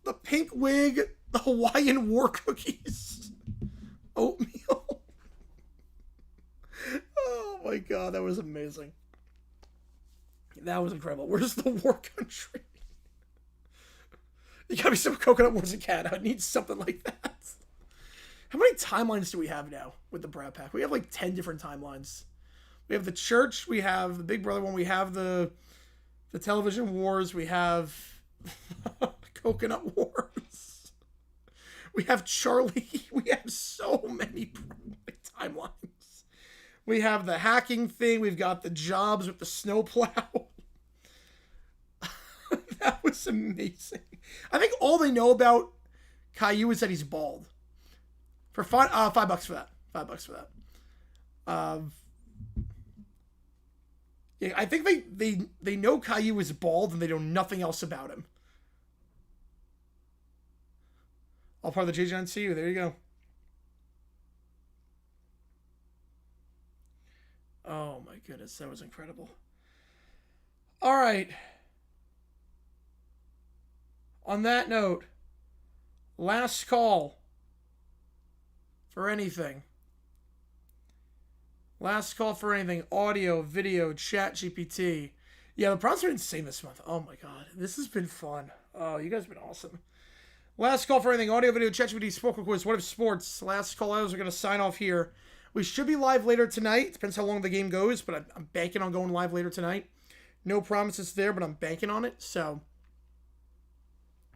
The pink wig, the Hawaiian war cookies, oatmeal. Oh my god, that was amazing. That was incredible. Where's the war country? You gotta be some Coconut Wars in Canada. I need something like that. How many timelines do we have now with the Brat Pack? We have like 10 different timelines. We have the church, we have the Big Brother one, we have the television wars, we have Coconut Wars. We have Charlie. We have so many timelines. We have the hacking thing. We've got the jobs with the snowplow. That was amazing. I think all they know about Caillou is that he's bald. For $5 for that. $5 for that. Yeah, I think they know Caillou is bald and they know nothing else about him. All part of the JG9 CU. There you go. Oh my goodness, that was incredible. All right. On that note, last call for anything. Last call for anything. Audio, video, chat, GPT. Yeah, the prompts are insane this month. Oh my god. This has been fun. Oh, you guys have been awesome. Last call for anything. Audio, video, chat, GPT, sport quiz. What if sports? Last call outs are going to sign off here. We should be live later tonight. Depends how long the game goes, but I'm banking on going live later tonight. No promises there, but I'm banking on it. So,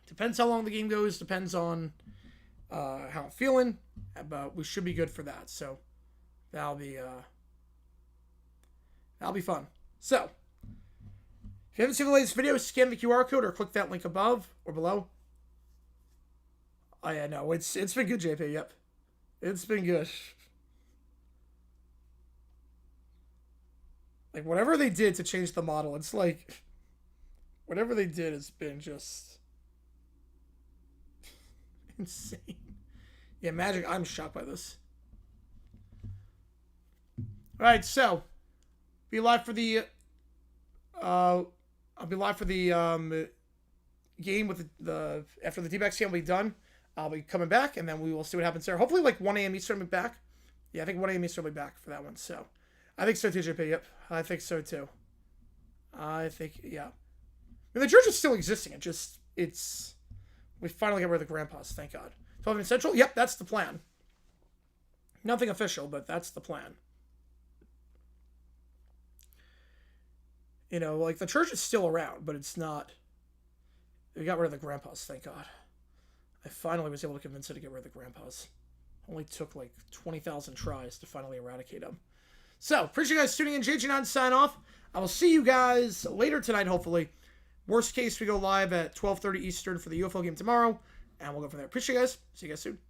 depends how long the game goes. Depends on how I'm feeling. But we should be good for that. So, that'll be fun. So, if you haven't seen the latest video, scan the QR code or click that link above or below. Oh yeah, no, it's been good, JP. Yep, it's been good. Like whatever they did to change the model, it's like whatever they did has been just insane. Yeah, Magic. I'm shocked by this. All right, so be live for the. I'll be live for the game with the after the D-backs game will be done. I'll be coming back, and then we will see what happens there. Hopefully, like 1 a.m. Eastern, I'll be back. Yeah, I think 1 a.m. Eastern will be back for that one. So, I think so too, JP. Yep, I think so too. I think, yeah. I mean, the church is still existing. It's... We finally got rid of the grandpas, thank God. 12 in Central? Yep, that's the plan. Nothing official, but that's the plan. You know, like, the church is still around, but it's not... We got rid of the grandpas, thank God. I finally was able to convince it to get rid of the grandpas. Only took like 20,000 tries to finally eradicate them. So, appreciate you guys tuning in. JG9 sign off. I will see you guys later tonight, hopefully. Worst case, we go live at 12:30 Eastern for the UFO game tomorrow. And we'll go from there. Appreciate you guys. See you guys soon.